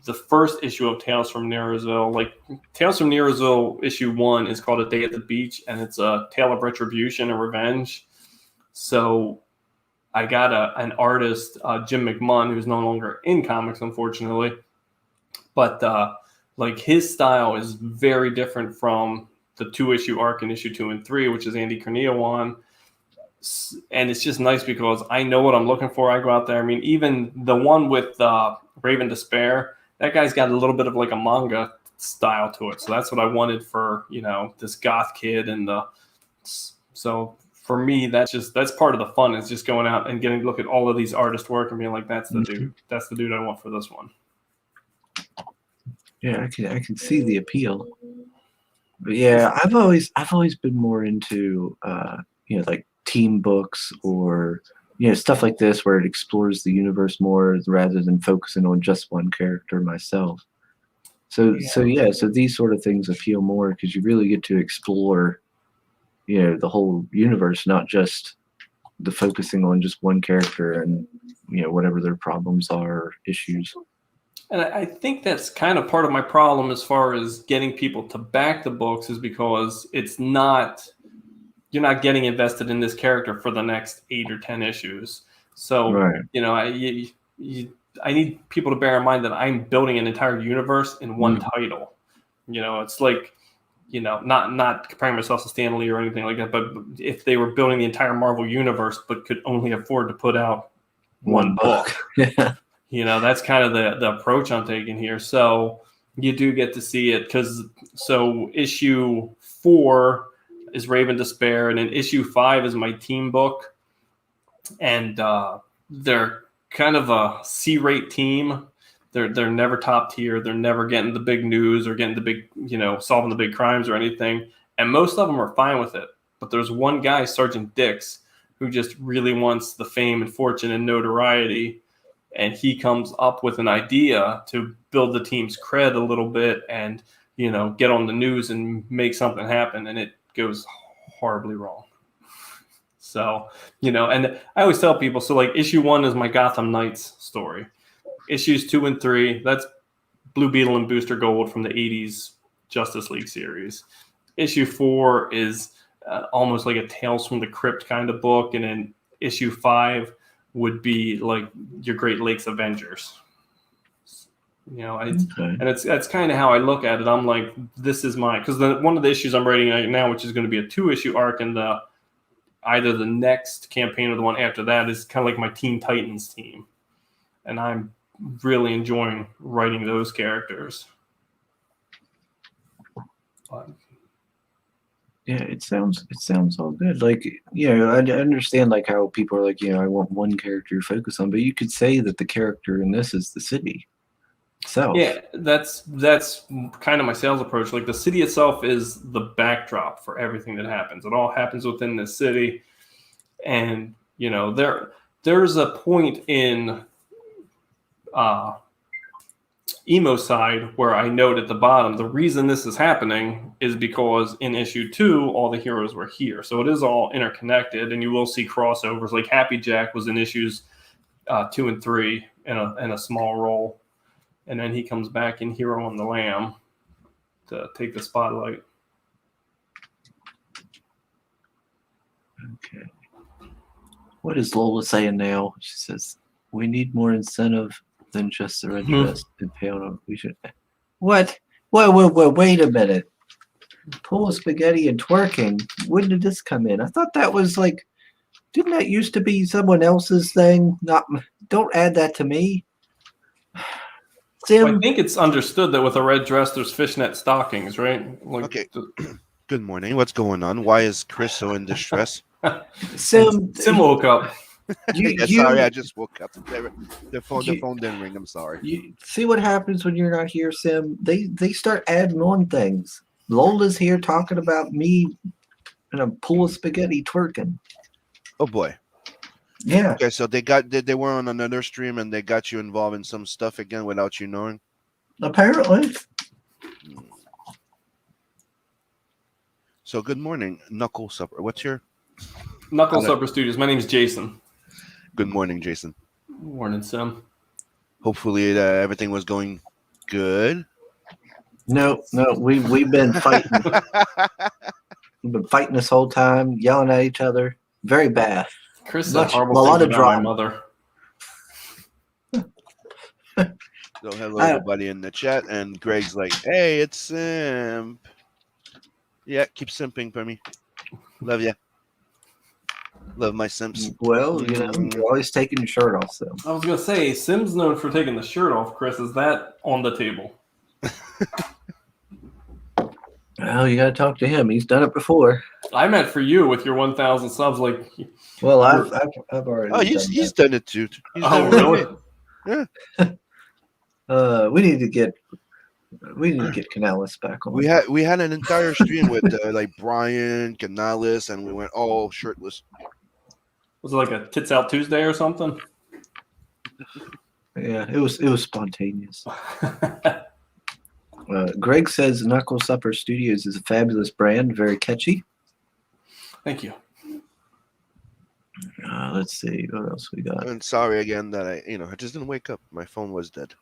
the first issue of Tales from Nero'sville. Like Tales from Nero'sville issue 1 is called A Day at the Beach, and it's a tale of retribution and revenge. So I got an artist, Jim McMunn, who's no longer in comics, unfortunately. But like his style is very different from the 2-issue arc in issue 2 and 3, which is Andy Corneo on. And it's just nice because I know what I'm looking for. I go out there. I mean, even the one with Raven Despair, that guy's got a little bit of like a manga style to it. So that's what I wanted for, this goth kid. And so for me, that's part of the fun is just going out and getting to look at all of these artist work and being like, that's the dude. That's the dude I want for this one. Yeah, I can see the appeal. But yeah, I've always been more into like team books or stuff like this where it explores the universe more rather than focusing on just one character myself. So these sort of things appeal more because you really get to explore the whole universe, not just the focusing on just one character and whatever their problems are or issues. And I think that's kind of part of my problem as far as getting people to back the books is because you're not getting invested in this character for the next 8 or 10 issues. So, right. I need people to bear in mind that I'm building an entire universe in one title. It's like, not comparing myself to Stan Lee or anything like that, but if they were building the entire Marvel universe but could only afford to put out one book. Yeah. That's kind of the approach I'm taking here. So you do get to see it so issue 4 is Raven Despair, and then issue 5 is my team book. And they're kind of a C-rate team. They're never top tier. They're never getting the big news or getting the big, solving the big crimes or anything. And most of them are fine with it. But there's one guy, Sergeant Dix, who just really wants the fame and fortune and notoriety. And he comes up with an idea to build the team's cred a little bit and, get on the news and make something happen. And it goes horribly wrong. So, and I always tell people, so like issue 1 is my Gotham Knights story. Issues 2 and 3, that's Blue Beetle and Booster Gold from the 80s Justice League series. Issue 4 is almost like a Tales from the Crypt kind of book. And then issue 5 would be like your Great Lakes Avengers. And that's kind of how I look at it. I'm like, this is because one of the issues I'm writing right now, which is going to be a 2-issue arc, and either the next campaign or the one after that is kind of like my Teen Titans team, and I'm really enjoying writing those characters. But, yeah, it sounds all good. Like, I understand like how people are like, I want one character to focus on, but you could say that the character in this is the city itself. Yeah, that's kind of my sales approach. Like the city itself is the backdrop for everything that happens. It all happens within the city, and there's a point in emo side where I note at the bottom the reason this is happening is because in issue 2 all the heroes were here, so it is all interconnected, and you will see crossovers. Like Happy Jack was in issues 2 and 3 in a small role, and then he comes back in Hero and the Lamb to take the spotlight. Okay. What is Lola saying now? She says, we need more incentive than just the red dress and pale. We should. What? Wait a minute. Pool of spaghetti and twerking. When did this come in? I thought that was like, didn't that used to be someone else's thing? Not. Don't add that to me. Well, I Sim, think it's understood that with a red dress, there's fishnet stockings, right? Like, Okay. Good morning. What's going on? Why is Chris so in distress? Sim, Sim woke up. Yeah, sorry, I just woke up. The phone didn't ring. I'm sorry. You see what happens when you're not here, Sim? They start adding on things. Lola's here talking about me in a pool of spaghetti twerking. Oh boy. Yeah, Okay, so they were on another stream and they got you involved in some stuff again without you knowing. apparently. So good morning, Knuckle Supper. What's your Knuckle Supper Studios. My name's Jason. good morning, Jason? Morning, Sim. Hopefully everything was going good. No, we've been fighting. We've been fighting this whole time, yelling at each other. Very bad. Chris said horrible a lot things of about my drama. mother. So hello everybody in the chat, and Greg's like, "Hey, it's Simp." Yeah, keep simping for me. Love ya. Love my simps. Well, you know, you're always taking your shirt off, so. I was gonna say, Sim's known for taking the shirt off. Chris, is that on the table? Well, you got to talk to him. He's done it before. I meant for you with your 1,000 subs. Like, Well, I've already. Oh, he's done it too. He's oh done it. really? Yeah. We need to get Canales back on. We had an entire stream with like Brian, Canales, and we went all shirtless. Was it like a tits out Tuesday or something? Yeah, it was spontaneous. Greg says Knuckle Supper Studios is a fabulous brand, very catchy. Thank you. Let's see what else we got. And sorry again that I just didn't wake up. My phone was dead.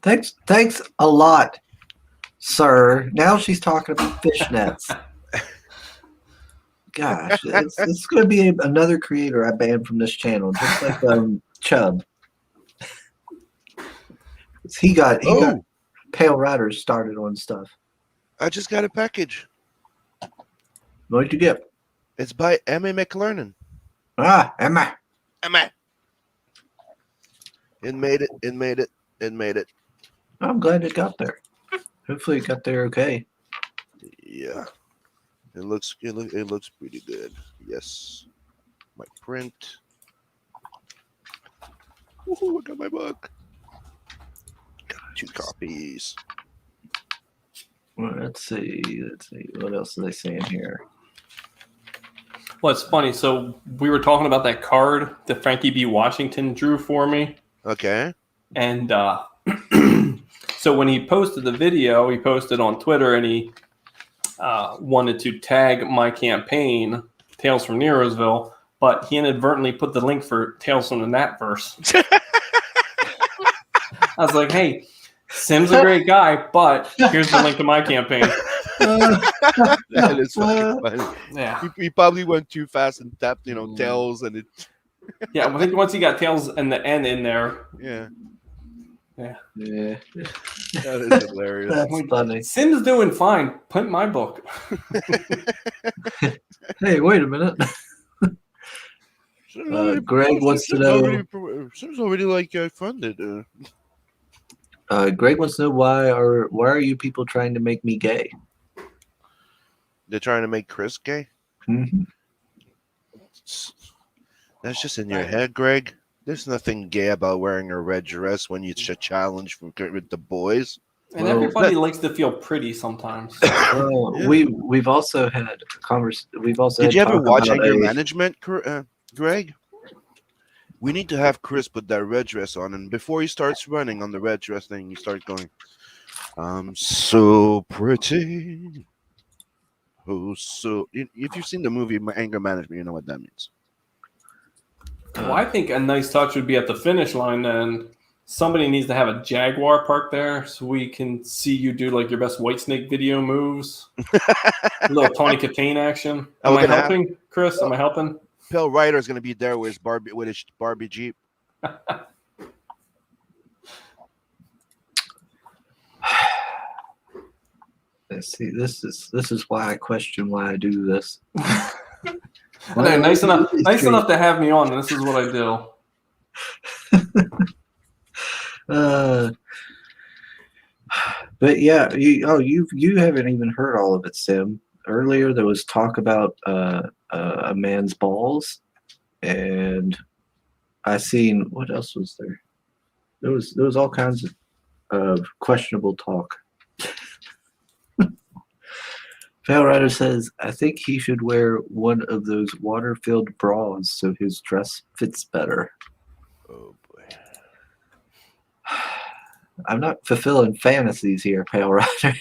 Thanks a lot, sir. Now she's talking about fishnets. Gosh, it's going to be another creator I banned from this channel, just like Chubb. He got Pale Riders started on stuff. I just got a package. What'd you get? It's by Emma McLernan. Emma. It made it. I'm glad it got there. Hopefully it got there okay. Yeah. It looks pretty good. Yes. My print. Ooh, I got my book. Got 2 copies. Well, let's see. What else are they saying here? Well, it's funny. So we were talking about that card that Frankie B. Washington drew for me. Okay. And so when he posted the video, he posted on Twitter and he wanted to tag my campaign, Tales from Nerosville, but he inadvertently put the link for Tales from the Natverse. I was like, hey, Sim's a great guy, but here's the link to my campaign. That is fucking funny. Yeah. He probably went too fast and tapped, Tails, and it. Yeah, I think once he got Tails and the N in there. Yeah. Yeah. That is hilarious. That's funny. Sim's doing fine. Print my book. Hey, wait a minute. Greg wants to know. Sim's already funded. Greg wants to know why are you people trying to make me gay? They're trying to make Chris gay. Mm-hmm. That's just in your head, Greg. There's nothing gay about wearing a red dress when it's a challenge with the boys. And everybody likes to feel pretty sometimes. Well, Yeah. we've also had We've also. Did you ever watch Anger Anger Management, Greg? We need to have Chris put that red dress on, and before he starts running on the red dress thing, you start going, "I'm so pretty." Oh, so if you've seen the movie Anger Management, you know what that means. Well, I think a nice touch would be at the finish line then somebody needs to have a Jaguar parked there so we can see you do like your best Whitesnake video moves. A little Tony Katane action. Oh, Am we're I gonna helping, Chris? Am I helping? Pale Rider is gonna be there with his Barbie Jeep. Let's see. This is why I question why I do this. Okay, nice enough to have me on. This is what I do. But yeah, you haven't even heard all of it, Sim. Earlier there was talk about a man's balls, and I seen what else was there? There was all kinds of questionable talk. Fail Rider says, I think he should wear one of those water-filled bras so his dress fits better. Oh boy. I'm not fulfilling fantasies here, Pale Rider.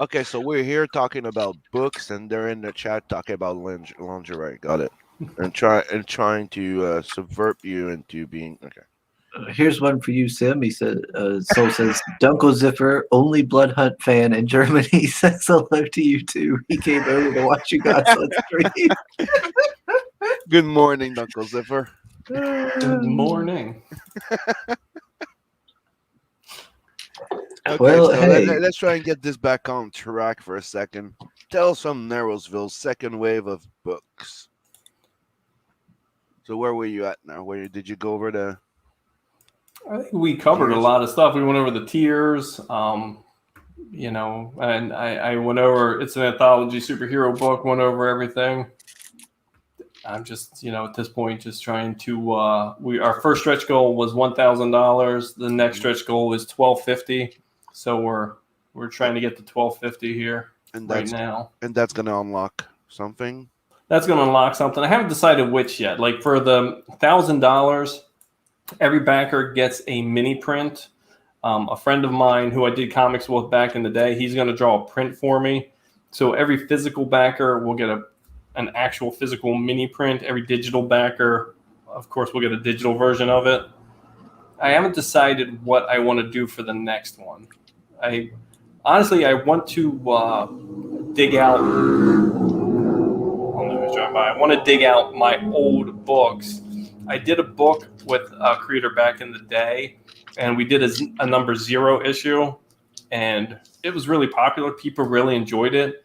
Okay, so we're here talking about books, and they're in the chat talking about lingerie. Got it. And trying to subvert you into being okay. Here's one for you, Sim. He said, Soul says, Dunkel Ziffer, only Blood Hunt fan in Germany, says hello to you too. He came over to watch you guys on stream. Good morning, Knuckle Ziffer. Good morning. Okay, Well, so hey. let's try and get this back on track for a second. Tell us from Narrowsville's second wave of books. So where were you at now? Where did you go over the? I think we covered a lot of stuff. We went over the tiers, and I went over. It's an anthology superhero book. Went over everything. I'm just, at this point, just trying to. Our first stretch goal was $1,000. The next stretch goal is $1,250. So we're trying to get to $1,250 here right now. And that's gonna unlock something. That's gonna unlock something. I haven't decided which yet. Like for the $1,000. Every backer gets a mini print. A friend of mine who I did comics with back in the day, he's going to draw a print for me. So every physical backer will get an actual physical mini print. Every digital backer, of course, will get a digital version of it. I haven't decided what I want to do for the next one. I want to dig out. I want to dig out my old books. I did a book with a creator back in the day, and we did a number 0 issue, and it was really popular. People really enjoyed it,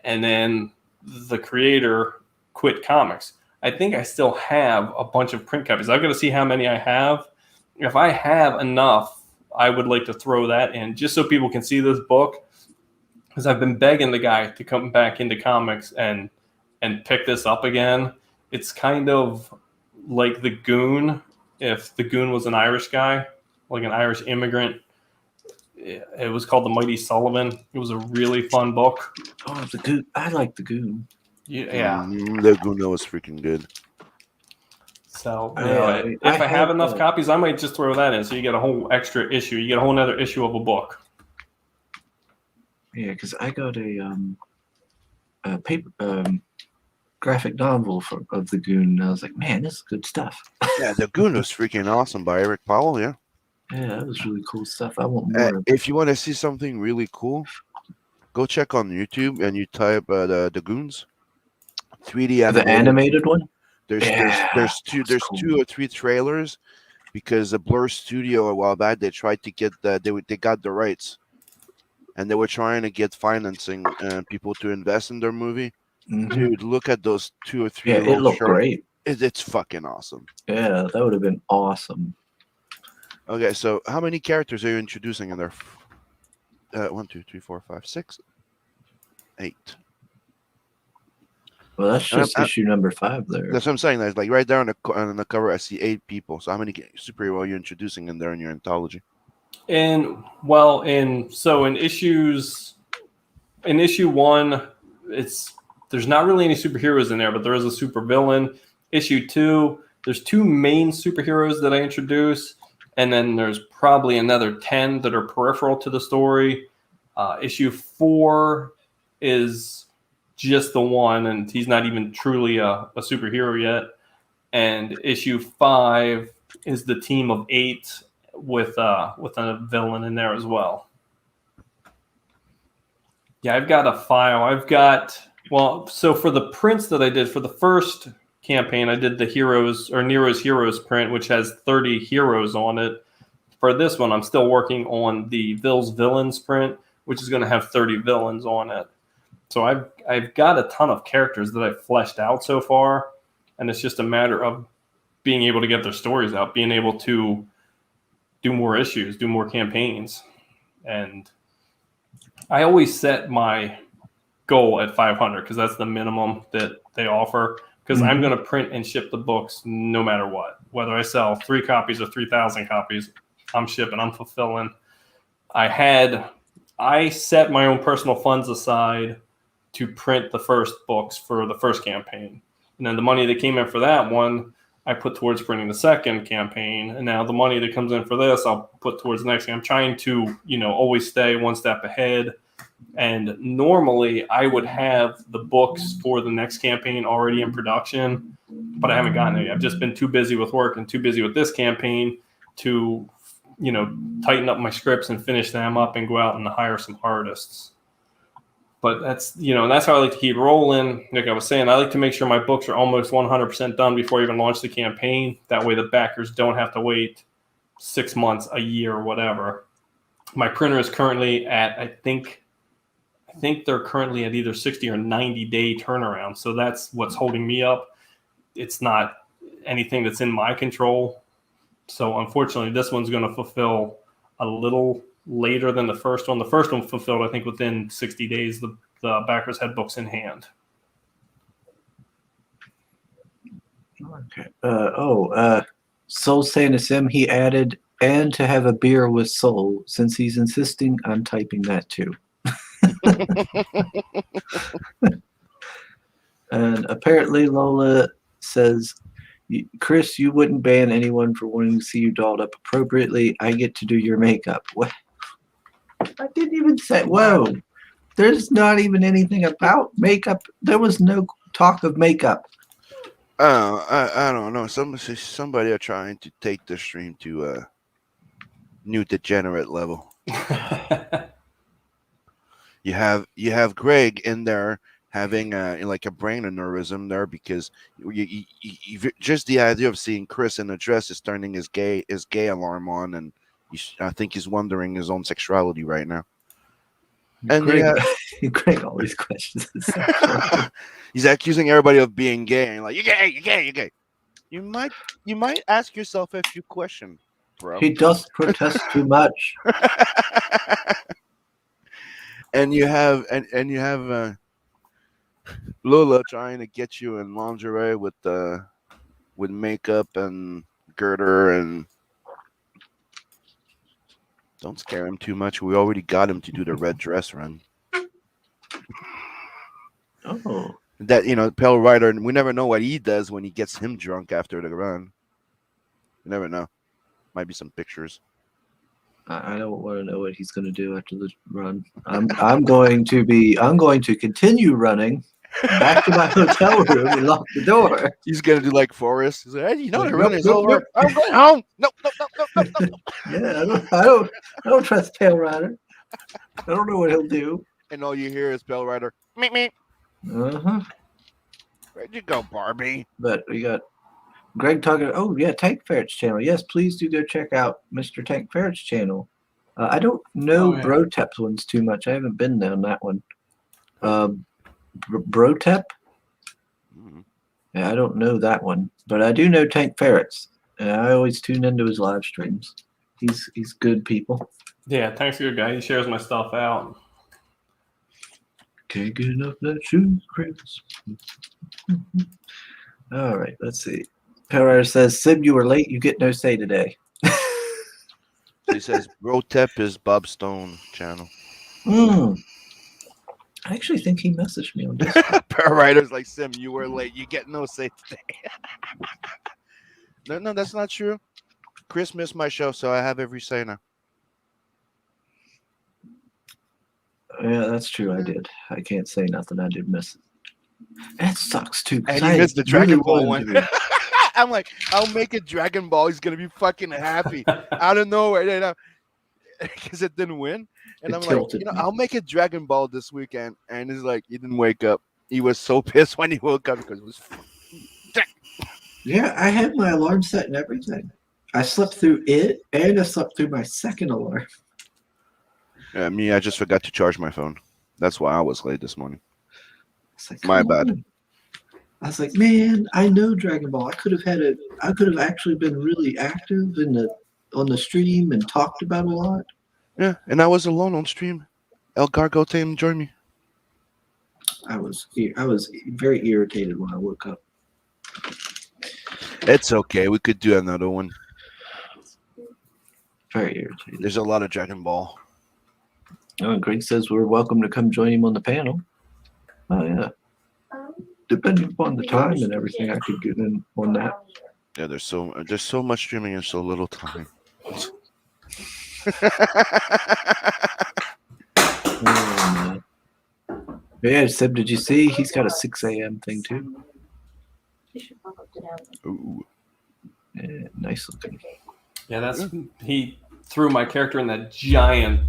and then the creator quit comics. I think I still have a bunch of print copies. I've got to see how many I have. If I have enough, I would like to throw that in just so people can see this book, because I've been begging the guy to come back into comics and pick this up again. It's kind of like The Goon, if The Goon was an Irish guy, like an Irish immigrant. It was called The Mighty Sullivan. It was a really fun book. Oh, The Goon. I like The Goon. Yeah. The Goon was freaking good. So if I have enough copies, I might just throw that in. So you get a whole extra issue. You get a whole other issue of a book. Yeah, because I got a paper graphic novel of The Goon, and I was like, man, this is good stuff. Yeah, The Goon was freaking awesome by Eric Powell. Yeah. Yeah, that was really cool stuff. I want more. If you want to see something really cool, go check on YouTube and you type the Goons 3D animated. The animated one. There's two or three trailers, because the Blur Studio a while back they tried to get they got the rights, and they were trying to get financing and people to invest in their movie. Mm-hmm. Dude, look at those 2 or 3. Yeah, it looked great. It's fucking awesome. Yeah, that would have been awesome. Okay, so how many characters are you introducing in there? 1, 2, 3, 4, 5, 6, 8. Well, that's just issue number 5 there. That's what I'm saying. That's like right there on the cover. I see 8 people. So how many superhero are you introducing in there in your anthology? In issue 1, there's not really any superheroes in there, but there is a supervillain. Issue 2, there's 2 main superheroes that I introduce, and then there's probably another 10 that are peripheral to the story. Issue 4 is just the one, and he's not even truly a superhero yet. And issue 5 is the team of 8, with a villain in there as well. Yeah, I've got a file. So for the prints that I did for the first campaign, I did the Heroes or Nero's Heroes print, which has 30 heroes on it. For this one, I'm still working on the Vill's Villains print, which is going to have 30 villains on it. So I've got a ton of characters that I've fleshed out so far, and it's just a matter of being able to get their stories out, being able to do more issues, do more campaigns. And I always set my goal at 500 because that's the minimum that they offer. Because I'm going to print and ship the books no matter what. Whether I sell 3 copies or 3,000 copies, I'm shipping, I'm fulfilling. I set my own personal funds aside to print the first books for the first campaign. And then the money that came in for that one, I put towards printing the second campaign. And now the money that comes in for this, I'll put towards the next game. I'm trying to, always stay one step ahead. And normally I would have the books for the next campaign already in production, but I haven't gotten it yet. I've just been too busy with work and too busy with this campaign to, tighten up my scripts and finish them up and go out and hire some artists. But that's, that's how I like to keep rolling. Like I was saying, I like to make sure my books are almost 100% done before I even launch the campaign. That way the backers don't have to wait 6 months, a year, or whatever. My printer is currently at, I think they're currently at either 60 or 90-day turnaround. So that's what's holding me up. It's not anything that's in my control. So unfortunately, this one's going to fulfill a little later than the first one. The first one fulfilled, I think, within 60 days, the backers had books in hand. Okay. Soul saying to Sim, he added, and to have a beer with Soul. Since he's insisting, I'm typing that too. And apparently Lola says, Chris, you wouldn't ban anyone for wanting to see you dolled up appropriately. I get to do your makeup. What? I didn't even say, whoa. There's not even anything about makeup. There was no talk of makeup. I don't know. Somebody are trying to take the stream to a new degenerate level. You have Greg in there having like a brain aneurysm there because you just the idea of seeing Chris in a dress is turning his gay alarm on, and I think he's wondering his own sexuality right now. And Greg always questions his he's accusing everybody of being gay, and like, you're gay. You might ask yourself a few questions, bro. He does protest too much. And you have Lola trying to get you in lingerie with makeup and girder, and don't scare him too much. We already got him to do the red dress run. Oh. That Pale Rider, we never know what he does when he gets him drunk after the run. You never know. Might be some pictures. I don't want to know what he's going to do after this run. I'm going to continue running back to my hotel room and lock the door. He's going to do like Forrest. He's like, hey, the run is nope, over. Nope. I'm going home. Nope. Yeah, I don't trust Pale Rider. I don't know what he'll do. And all you hear is Pale Rider. Meep meep. Uh-huh. Where'd you go, Barbie? But we got Greg talking. Oh yeah, Tank Ferret's channel. Yes, please do go check out Mr. Tank Ferret's channel. I don't know Brotep's ones too much. I haven't been down that one. Brotep? Yeah, I don't know that one, but I do know Tank Ferret's. And I always tune into his live streams. He's good people. Yeah, Tank's a good guy. He shares my stuff out. Can't get enough of that shoe, Chris. All right, let's see. Power says, Sim, you were late. You get no say today. He says, Brotep is Bob Stone channel. I actually think he messaged me on this. Power Rider's like, Sim, you were late. You get no say today. No, that's not true. Chris missed my show, so I have every say now. Yeah, that's true. I did. I can't say nothing. I did miss it. That sucks too. And you missed the Dragon Ball one. I'm like, I'll make it Dragon Ball. He's gonna be fucking happy out of nowhere, you know, because it didn't win. And It I'm like, tilted you know, me. I'll make it Dragon Ball this weekend. And he's like, he didn't wake up. He was so pissed when he woke up because it was. Yeah, I had my alarm set and everything. I slept through it, and I slept through my second alarm. Me, I just forgot to charge my phone. That's why I was late this morning. It's like, My come bad. on. I was like, man, I know Dragon Ball. I could have actually been really active on the stream and talked about a lot. Yeah, and I was alone on stream. El Gargo came and joined me. I was very irritated when I woke up. It's okay. We could do another one. Very irritated. There's a lot of Dragon Ball. Oh, and Greg says we're welcome to come join him on the panel. Oh yeah. Depending upon the time and everything, I could get in on that. Yeah, there's so much streaming and so little time. Yeah, Seb, did you see? He's got a 6 a.m. thing too. Ooh. Yeah, nice looking. Yeah, he threw my character in that giant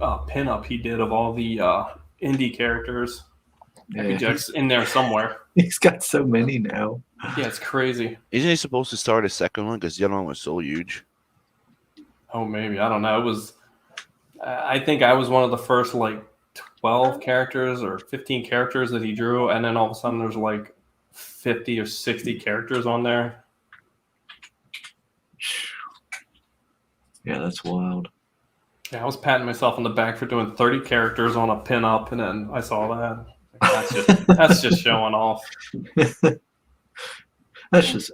pinup he did of all the indie characters. Yeah, Jack's in there somewhere. he's got so many now. Yeah, it's crazy. Isn't he supposed to start a second one because the other one was so huge? Oh, maybe. I don't know. It was. I think I was one of the first 12 characters or 15 characters that he drew, and then all of a sudden there's 50 or 60 characters on there. Yeah, that's wild. Yeah, I was patting myself on the back for doing 30 characters on a pinup, and then I saw that. That's just showing off. That's just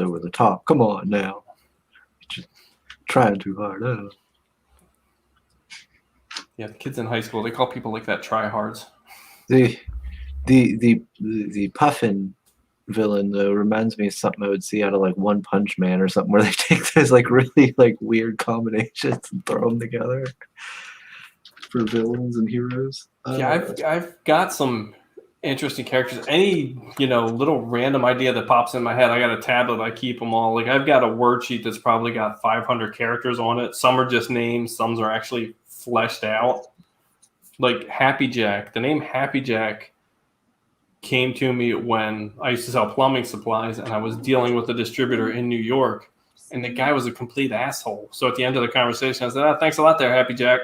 over the top. Come on now. Just trying too hard. Oh. Yeah, the kids in high school, they call people like that tryhards. The Puffin villain though reminds me of something I would see out of One Punch Man or something, where they take those really weird combinations and throw them together for villains and heroes. Yeah, I've got some interesting characters. Any little random idea that pops in my head, I got a tablet. I keep them all. I've got a word sheet that's probably got 500 characters on it. Some are just names. Some are actually fleshed out. Like Happy Jack. The name Happy Jack came to me when I used to sell plumbing supplies, and I was dealing with a distributor in New York, and the guy was a complete asshole. So at the end of the conversation, I said, "Thanks a lot there, Happy Jack."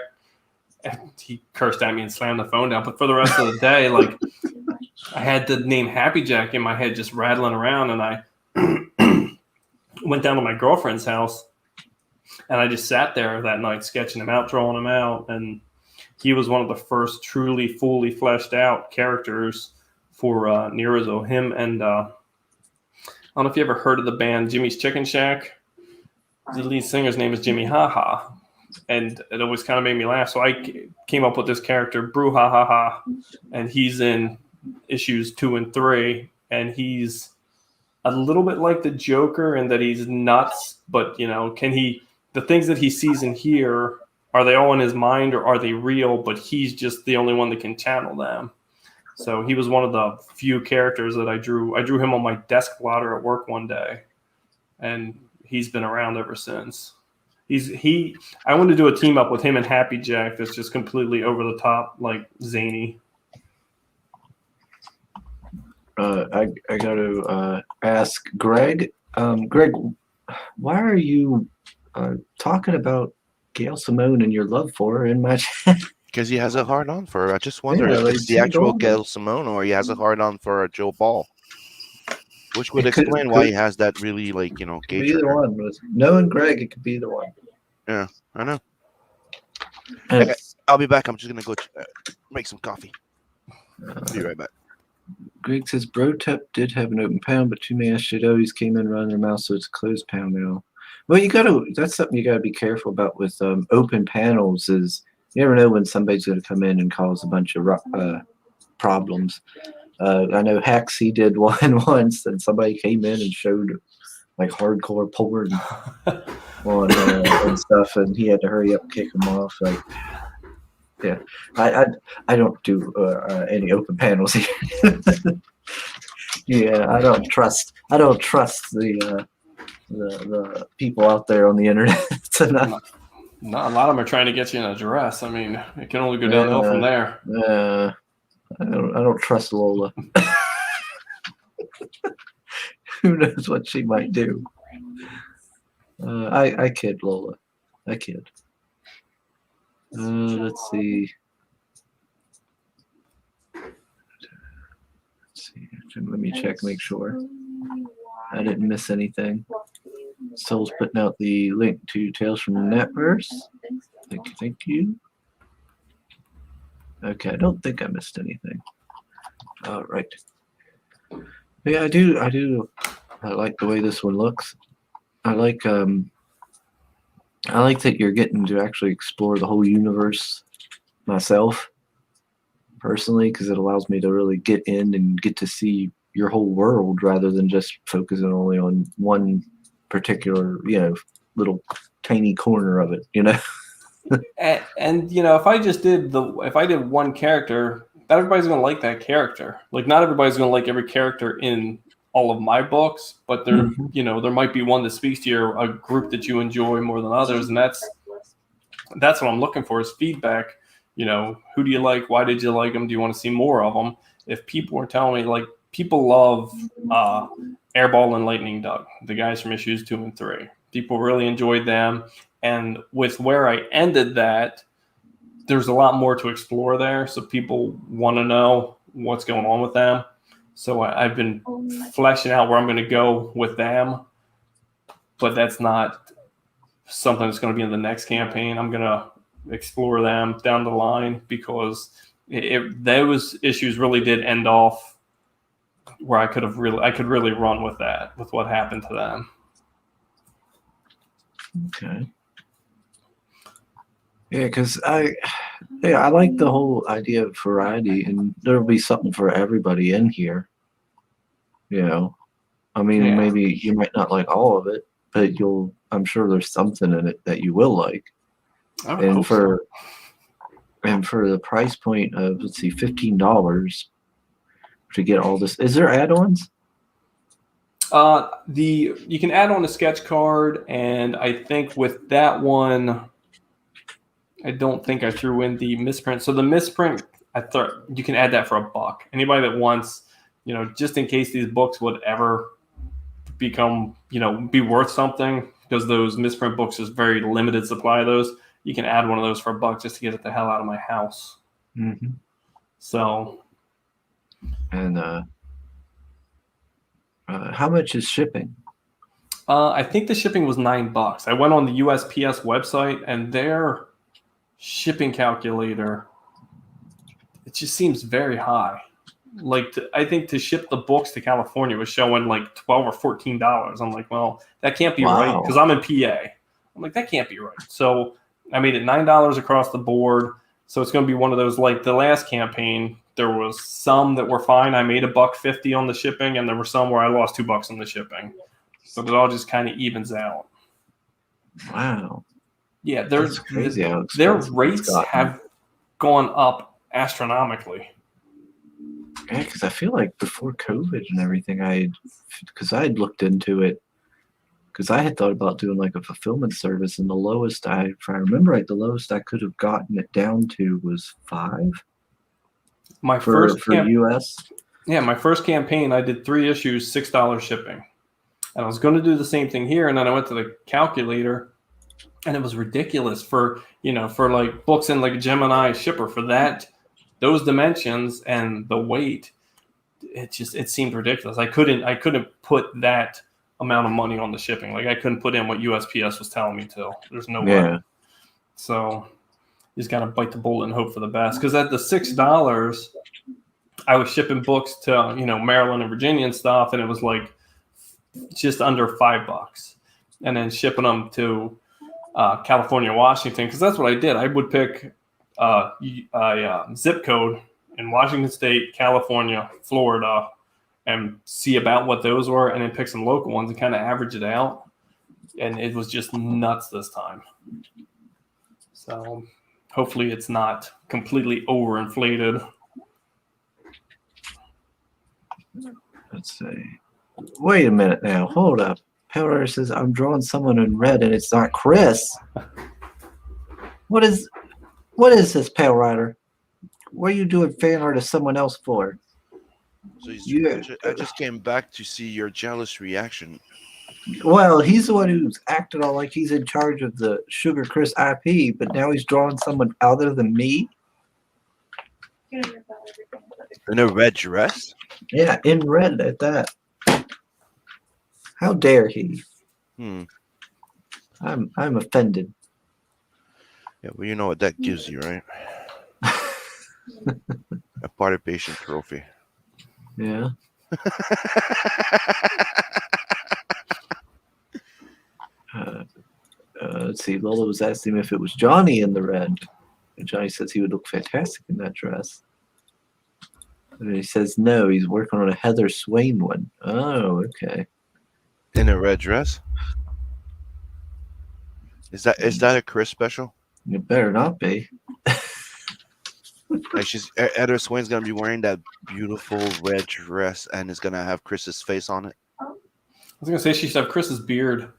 And he cursed at me and slammed the phone down. But for the rest of the day, I had the name Happy Jack in my head just rattling around, and I went down to my girlfriend's house, and I just sat there that night sketching him out, drawing him out, and he was one of the first truly, fully fleshed out characters for Nerozo. Him and I don't know if you ever heard of the band Jimmy's Chicken Shack. The lead singer's name is Jimmy Ha Ha. And it always kind of made me laugh. So I came up with this character, Brew Ha Ha Ha, and he's in issues 2 and 3, and he's a little bit like the Joker in that he's nuts, but the things that he sees and hear, are they all in his mind or are they real? But he's just the only one that can channel them. So he was one of the few characters that I drew. I drew him on my desk blotter at work one day, and he's been around ever since. I wanted to do a team up with him and Happy Jack that's just completely over the top, zany. I got to ask Greg. Greg, why are you talking about Gail Simone and your love for her in my chat? Because he has a hard on for her. I just wonder Yeah, if it's the actual don't- Gail Simone or he has a hard on for Joe Ball. Which would It could- explain why could- he has that really gay Could be either trigger. one. Knowing Greg, it could be either one. Yeah, I know. And Okay, I'll be back. I'm just going to go make some coffee. Be right back. Greg says Brotep did have an open pound, but too many SJWs came in running their mouth, so it's a closed pound now. Well, that's something you gotta be careful about with open panels. Is you never know when somebody's gonna come in and cause a bunch of problems. I know Haxie did one once, and somebody came in and showed hardcore porn on and stuff, and he had to hurry up and kick him off. Yeah, I don't do any open panels here. Yeah, I don't trust the people out there on the internet tonight. No, a lot of them are trying to get you an address. I mean, it can only go downhill Uh, from there. I don't trust Lola. Who knows what she might do? I kid, Lola. I kid. Let's see. Let me check, make sure I didn't miss anything. Soul's putting out the link to Tales from the Netverse. Thank you. Okay, I don't think I missed anything. All right. Yeah, I do. I like the way this one looks. I like that you're getting to actually explore the whole universe myself personally, because it allows me to really get in and get to see your whole world rather than just focusing only on one particular, little tiny corner of it, And if I did one character, not everybody's gonna like that character. Like not everybody's gonna like every character in all of my books, but there there might be one that speaks to a group that you enjoy more than others, and that's what I'm looking for is feedback. Who do you like? Why did you like them? Do you want to see more of them? If people are telling me, like, people love Airball and Lightning Doug, the guys from issues 2 and 3. People really enjoyed them. And with where I ended that, there's a lot more to explore there. So people want to know what's going on with them. So I've been fleshing out where I'm going to go with them. But that's not something that's going to be in the next campaign. I'm going to explore them down the line because those issues really did end off where I could really run with that, with what happened to them. Okay. Yeah, because I like the whole idea of variety, and there'll be something for everybody in here. I mean, Yeah. maybe you might not like all of it, but I'm sure there's something in it that you will like. I would hope so. And for the price point of, let's see, $15 to get all this, is there add-ons? You can add on a sketch card, and I think with that one, I don't think I threw in the misprint. So the misprint, I thought you can add that for $1. Anybody that wants, just in case these books would ever become, be worth something, because those misprint books is very limited supply of those. You can add one of those for $1 just to get it the hell out of my house. Mm-hmm. So. And how much is shipping? I think the shipping was $9. I went on the USPS website, and their shipping calculator, it just seems very high. Like I think to ship the books to California was showing like $12 or $14. I'm like, well, that can't be right because I'm in PA. I'm like, that can't be right. So I made it $9 across the board. So it's going to be one of those, like the last campaign. There was some that were fine. I made $1.50 on the shipping, and there were some where I lost $2 on the shipping. So it all just kind of evens out. Wow. Yeah, that's crazy. Their rates have gone up astronomically. Yeah, because I feel like before COVID and everything, because I had looked into it, because I had thought about doing like a fulfillment service, and the lowest if I remember right, the lowest I could have gotten it down to was $5. For US. Yeah, my first campaign, I did 3 issues, $6 shipping, and I was going to do the same thing here, and then I went to the calculator, and it was ridiculous for like books in like a Gemini shipper for those dimensions and the weight. It seemed ridiculous. I couldn't put that amount of money on the shipping. Like I couldn't put in what USPS was telling me to. There's no way. So you just got to bite the bullet and hope for the best. Because at the $6, I was shipping books to Maryland and Virginia and stuff, and it was like just under $5. And then shipping them to California, Washington, because that's what I did. I would pick a zip code in Washington State, California, Florida, and see about what those were, and then pick some local ones and kind of average it out. And it was just nuts this time. So hopefully it's not completely overinflated. Let's see. Wait a minute now. Hold up. Pale Rider says I'm drawing someone in red, and it's not Chris. What is this, Pale Rider? What are you doing fan art of someone else for? So You, I just came back to see your jealous reaction. well, he's the one who's acted all like he's in charge of the Sugar Chris IP, but now he's drawing someone other than me. In a red dress? Yeah, in red at that. How dare he? Hmm. I'm offended. Yeah, well, you know what that gives you, right? A participation trophy. Yeah. Let's see. Lola was asking him if it was Johnny in the red. And Johnny says he would look fantastic in that dress. And he says no, he's working on a Heather Swain one. Oh, okay. In a red dress? Is that a Chris special? It better not be. Like Heather Swain's gonna be wearing that beautiful red dress, and it's gonna have Chris's face on it. I was gonna say she should have Chris's beard.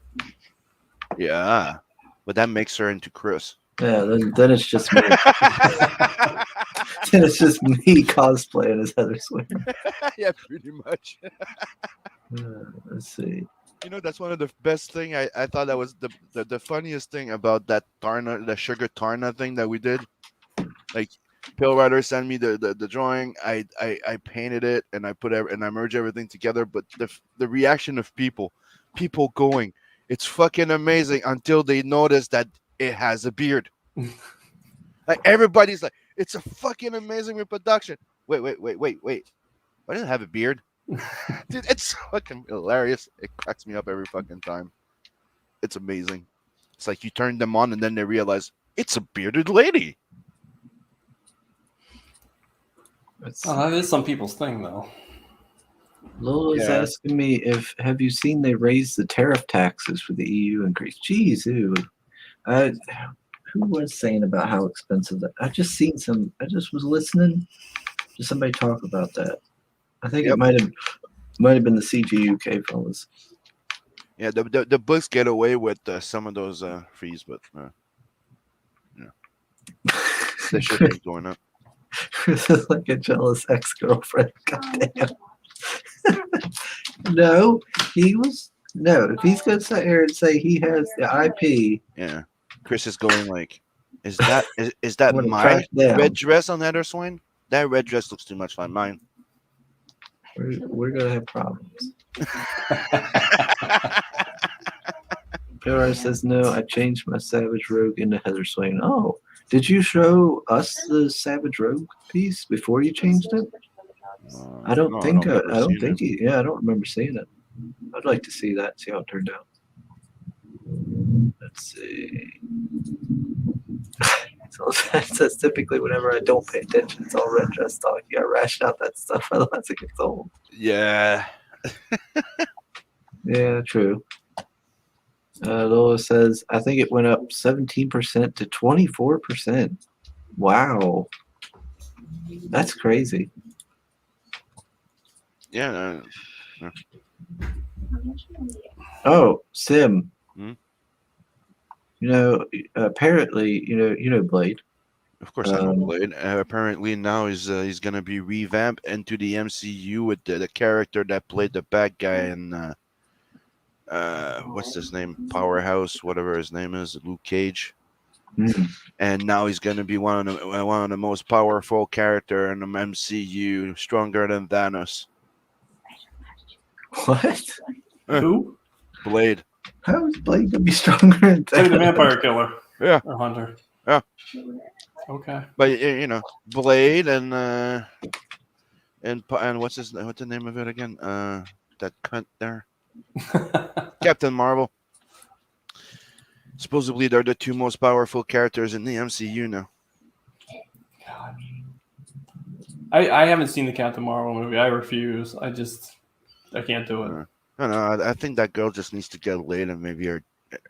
Yeah, but that makes her into Chris. Yeah, then it's just me. Then it's just me cosplaying as Heather Swain. Yeah, pretty much. Let's see. You know, that's one of the best thing. I thought that was the funniest thing about that Tarna, the sugar Tarna thing that we did. Like, Pale Rider sent me the drawing. I painted it and I and I merged everything together. But the reaction of people going, it's fucking amazing until they notice that it has a beard. Like everybody's like, it's a fucking amazing reproduction. Wait. Why does it have a beard? Dude, it's fucking hilarious. It cracks me up every fucking time. It's amazing. It's like you turn them on and then they realize it's a bearded lady. That is some people's thing, though. Lola's Yeah. asking me have you seen they raised the tariff taxes for the EU and Greece? Jeez, who was saying about how expensive that? I just was listening to somebody talk about that. I think Yep. it might have been the CGUK fellas. Yeah, the books get away with some of those fees, but the shipping's going up. This is like a jealous ex-girlfriend. Goddamn. No, if he's gonna sit here and say he has the IP, Yeah, Chris is going like, is that I'm gonna my crack down. red dress on Heather Swain? That red dress looks too much like mine. We're gonna have problems. Pillar says no. I changed my Savage Rogue into Heather Swain. Oh, did you show us the Savage Rogue piece before you changed it? I don't No, think. remember I don't seeing think. it. I don't remember seeing it. I'd like to see that. See how it turned out. Let's see. So it says typically whenever I don't pay attention, it's all red dress talk. You gotta ration out that stuff, otherwise it gets old. Yeah. Yeah, true. Lola says, I think it went up 17% to 24%. Wow. That's crazy. Yeah. Oh, Sim. Hmm? Apparently, Blade. Of course, I know Blade. Apparently now he's gonna be revamped into the MCU with the character that played the bad guy in what's his name? Powerhouse, whatever his name is, Luke Cage. Mm. And now he's gonna be one of the most powerful character in the MCU, stronger than Thanos. What? Who? Blade. How is Blade gonna be stronger than Say the that? vampire killer. Yeah. Or hunter. Yeah. Okay. But Blade and what's the name of it again? That cunt there, Captain Marvel. Supposedly they're the two most powerful characters in the MCU now. God. I haven't seen the Captain Marvel movie. I refuse. I can't do it. No, I think that girl just needs to get laid, and maybe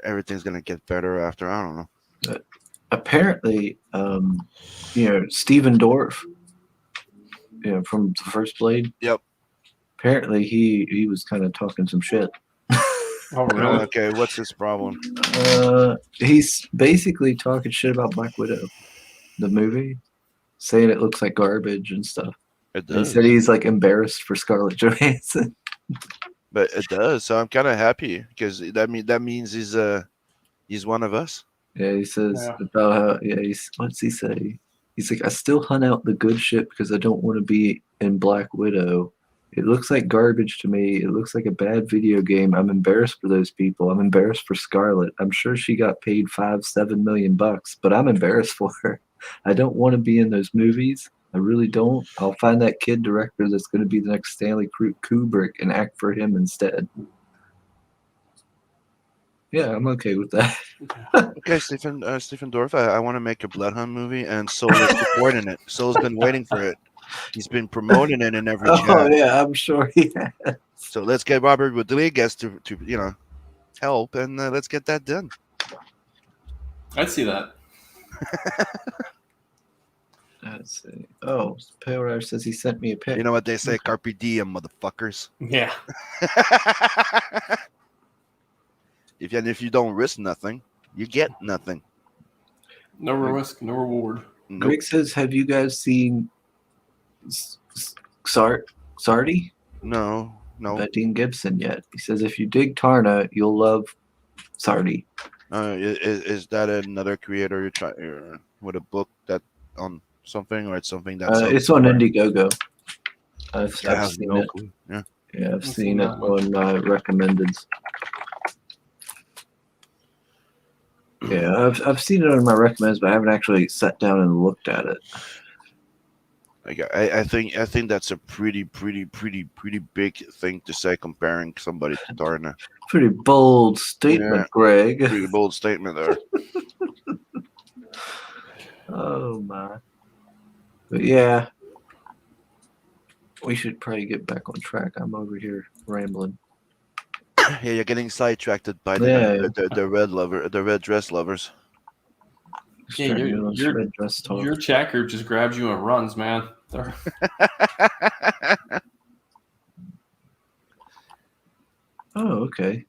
everything's gonna get better after. I don't know. Apparently, Stephen Dorff, from the first Blade. Yep. Apparently, he was kind of talking some shit. Oh, really? Okay, what's his problem? He's basically talking shit about Black Widow, the movie, saying it looks like garbage and stuff. It And he does, said he's like embarrassed for Scarlett Johansson. but it does. So I'm kind of happy because that means he's one of us. Yeah, he says Yeah. about how what's he say? He's like, I still hunt out the good shit because I don't want to be in Black Widow. It looks like garbage to me. It looks like a bad video game. I'm embarrassed for those people. I'm embarrassed for Scarlett. I'm sure she got paid $5-7 million, but I'm embarrassed for her. I don't want to be in those movies. I really don't. I'll find that kid director that's going to be the next Stanley Kubrick and act for him instead. Yeah, I'm okay with that. Okay, Stephen Dorff, I want to make a Bloodhound movie, and Soul is supporting it. Soul's been waiting for it. He's been promoting it in every Oh chat. yeah, I'm sure he has. So let's get Robert Rodriguez to help, and let's get that done. I'd see that. Let's see. Oh, Pale Rider says he sent me a pic. You know what they say, carpe diem, motherfuckers. Yeah. If you don't risk nothing, you get nothing. No risk, no reward. Nope. Greg says, have you guys seen Sardi No. by Dean Gibson yet? He says, if you dig Tarna, you'll love Sardi. Is that another creator you try with a book that on something, or it's something that's It's on Indiegogo. I've I have seen no it. clue. Yeah. Yeah, I've seen seen it that one. on recommendeds. Yeah, I've seen it on my recommends, but I haven't actually sat down and looked at it. I think that's a pretty big thing to say, comparing somebody to Tarna. Pretty bold statement, Yeah. Greg. Pretty bold statement there. Oh my. But yeah, we should probably get back on track. I'm over here rambling. Yeah, you're getting sidetracked by Yeah. the red dress lovers. Yeah, Starting to do this red dress talk. Your chat group just grabs you and runs, man. They're- Oh, okay.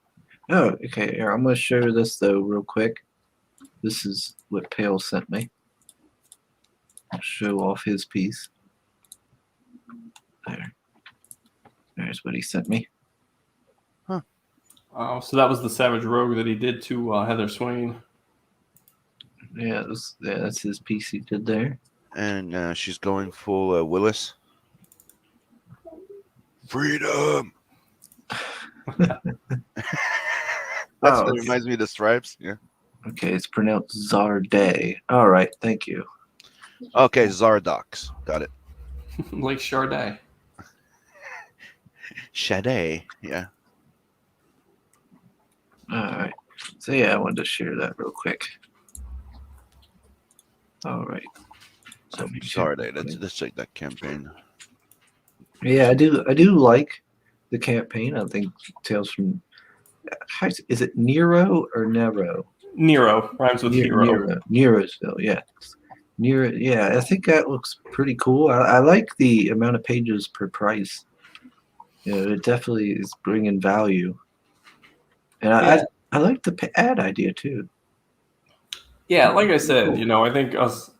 Oh, okay. Here, I'm going to show this, though, real quick. This is what Pale sent me. I'll show off his piece. There. There's what he sent me. Oh, so that was the Savage Rogue that he did to Heather Swain. Yeah, that's his piece he did there. And she's going full Willis. Freedom. That's what reminds me of the Stripes. Yeah. Okay, it's pronounced Zarday. All right, thank you. Okay, Zardox. Got it. Like Charday. Shade. Yeah. All right. So yeah, I wanted to share that real quick. All right. So sorry, let's check that campaign. Yeah, I do like the campaign. I think Tales from is it Nero or Nero? Nero rhymes with hero. Nerosville, yeah. Nero, yeah. I think that looks pretty cool. I like the amount of pages per price. You know, it definitely is bringing value. And I like the ad idea too. Yeah, like I said, I think us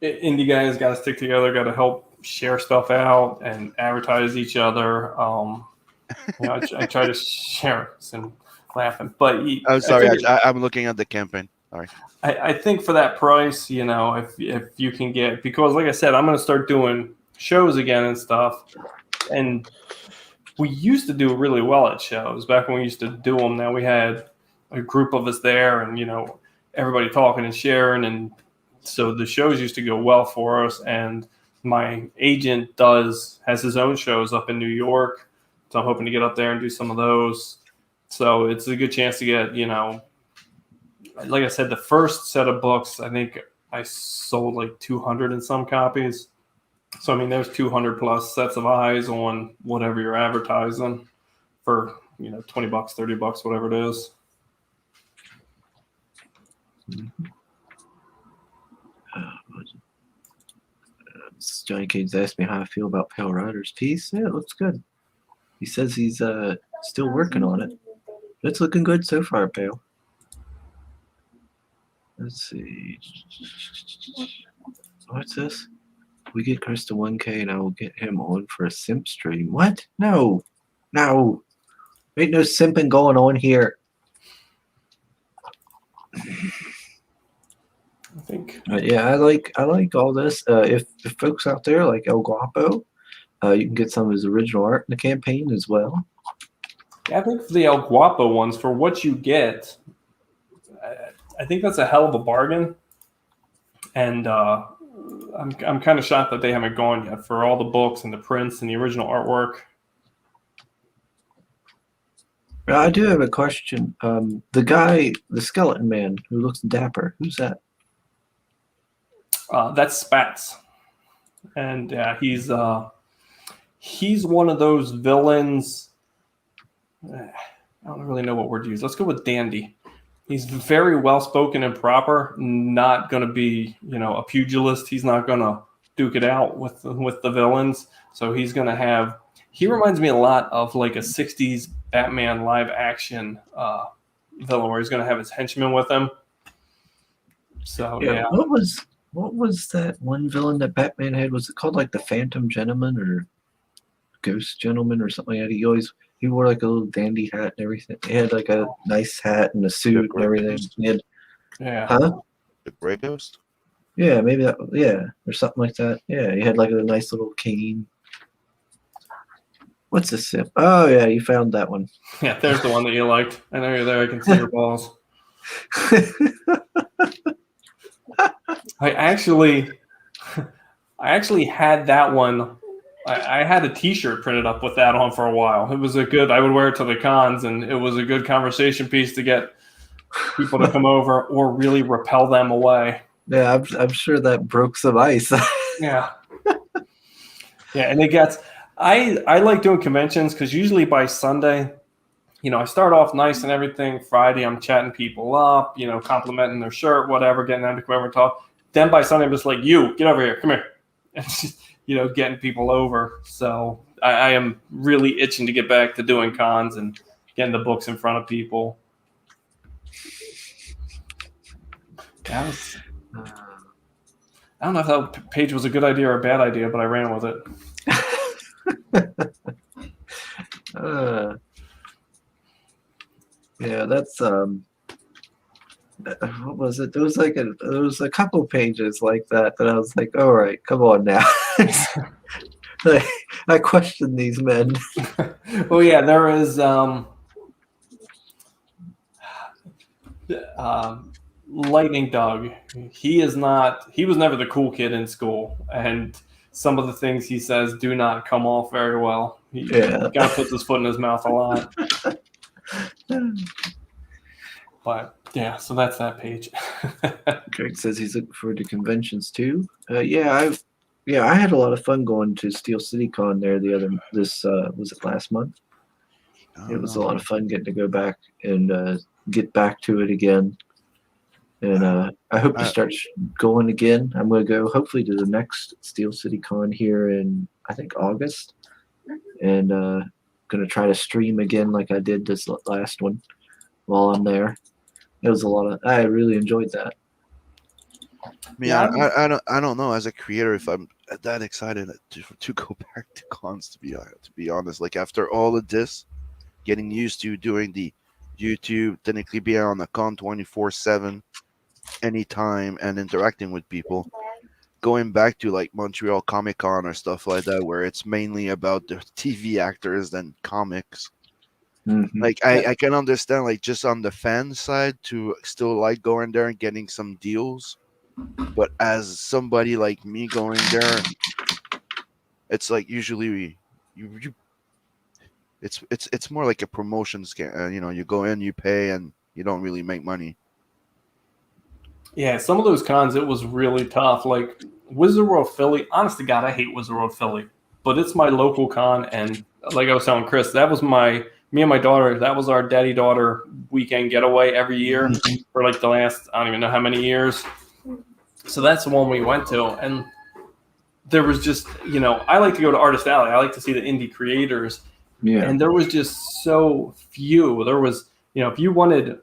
indie guys got to stick together, got to help share stuff out and advertise each other. I try to share and laughing, but I'm sorry, I'm looking at the campaign. Sorry. I think for that price, if you can get, because like I said, I'm going to start doing shows again and stuff, and we used to do really well at shows back when we used to do them. Now we had a group of us there, and everybody talking and sharing, and so the shows used to go well for us. And my agent has his own shows up in New York, so I'm hoping to get up there and do some of those. So it's a good chance to get, like I said, the first set of books, I think I sold like 200 and some copies. So, I mean, there's 200 plus sets of eyes on whatever you're advertising for, $20, $30, whatever it is. Johnny Cade's asked me how I feel about Pale Rider's piece. Yeah, it looks good. He says he's still working on it. It's looking good so far, pal. Let's see. What's this? We get Chris to 1K and I will get him on for a simp stream. What? No. No. Ain't no simping going on here. I think. Yeah, I like all this. If folks out there like El Guapo, you can get some of his original art in the campaign as well. Yeah, I think for the El Guapo ones, for what you get, I think that's a hell of a bargain. And I'm kind of shocked that they haven't gone yet for all the books and the prints and the original artwork. I do have a question. The guy, the skeleton man who looks dapper, who's that? That's Spats, and he's one of those villains. I don't really know what word to use. Let's go with dandy. He's very well spoken and proper. Not going to be, a pugilist. He's not going to duke it out with the villains. So he's going to have. He reminds me a lot of like a '60s Batman live action villain, where he's going to have his henchmen with him. So yeah. What was that one villain that Batman had? Was it called like the Phantom Gentleman or Ghost Gentleman or something like that? He wore like a little dandy hat and everything. He had like a nice hat and a suit and everything. Yeah. Huh? The Grey Ghost? Yeah, maybe that. Yeah, or something like that. Yeah, he had like a nice little cane. What's this sip? Oh yeah, you found that one. Yeah, there's the one that you liked. I know you're there. I can see your balls. I actually had that one. I had a T-shirt printed up with that on for a while. It was I would wear it to the cons, and it was a good conversation piece to get people to come over or really repel them away. Yeah, I'm sure that broke some ice. Yeah. Yeah, and it gets. I like doing conventions because usually by Sunday, I start off nice and everything. Friday, I'm chatting people up, complimenting their shirt, whatever, getting them to come over and talk. Then by Sunday, I'm just like, you, get over here, come here. And just, getting people over. So I am really itching to get back to doing cons and getting the books in front of people. I don't know if that page was a good idea or a bad idea, but I ran with it. Yeah, that's what was it? There was a couple pages like that I was like, all right, come on now. I question these men. Well, yeah, there is Lightning Doug. He was never the cool kid in school, and some of the things he says do not come off very well. He kind of puts his foot in his mouth a lot. But yeah, so that's that page. Greg says he's looking forward to conventions too. I had a lot of fun going to Steel City Con there was it last month? It was a lot of fun getting to go back and get back to it again. And I hope to start going again. I'm going to go hopefully to the next Steel City Con here in I think August, and going to try to stream again like I did this last one while I'm there. It was I really enjoyed that. I don't know as a creator if I'm that excited to go back to cons to be honest. Like after all of this, getting used to doing the YouTube, technically being on the con 24/7, anytime, and interacting with people, going back to like Montreal Comic Con or stuff like that, where it's mainly about the TV actors than comics. Mm-hmm. Like I can understand like just on the fan side to still like going there and getting some deals, but as somebody like me going there, it's like usually it's more like a promotion scam. You go in, you pay, and you don't really make money. Yeah, some of those cons it was really tough. Like Wizard World Philly, honest to God, I hate Wizard World Philly, but it's my local con, and like I was telling Chris, that was me and my daughter, that was our daddy-daughter weekend getaway every year for like the last, I don't even know how many years. So that's the one we went to. And there was just, I like to go to Artist Alley. I like to see the indie creators. Yeah. And there was just so few. There was, if you wanted,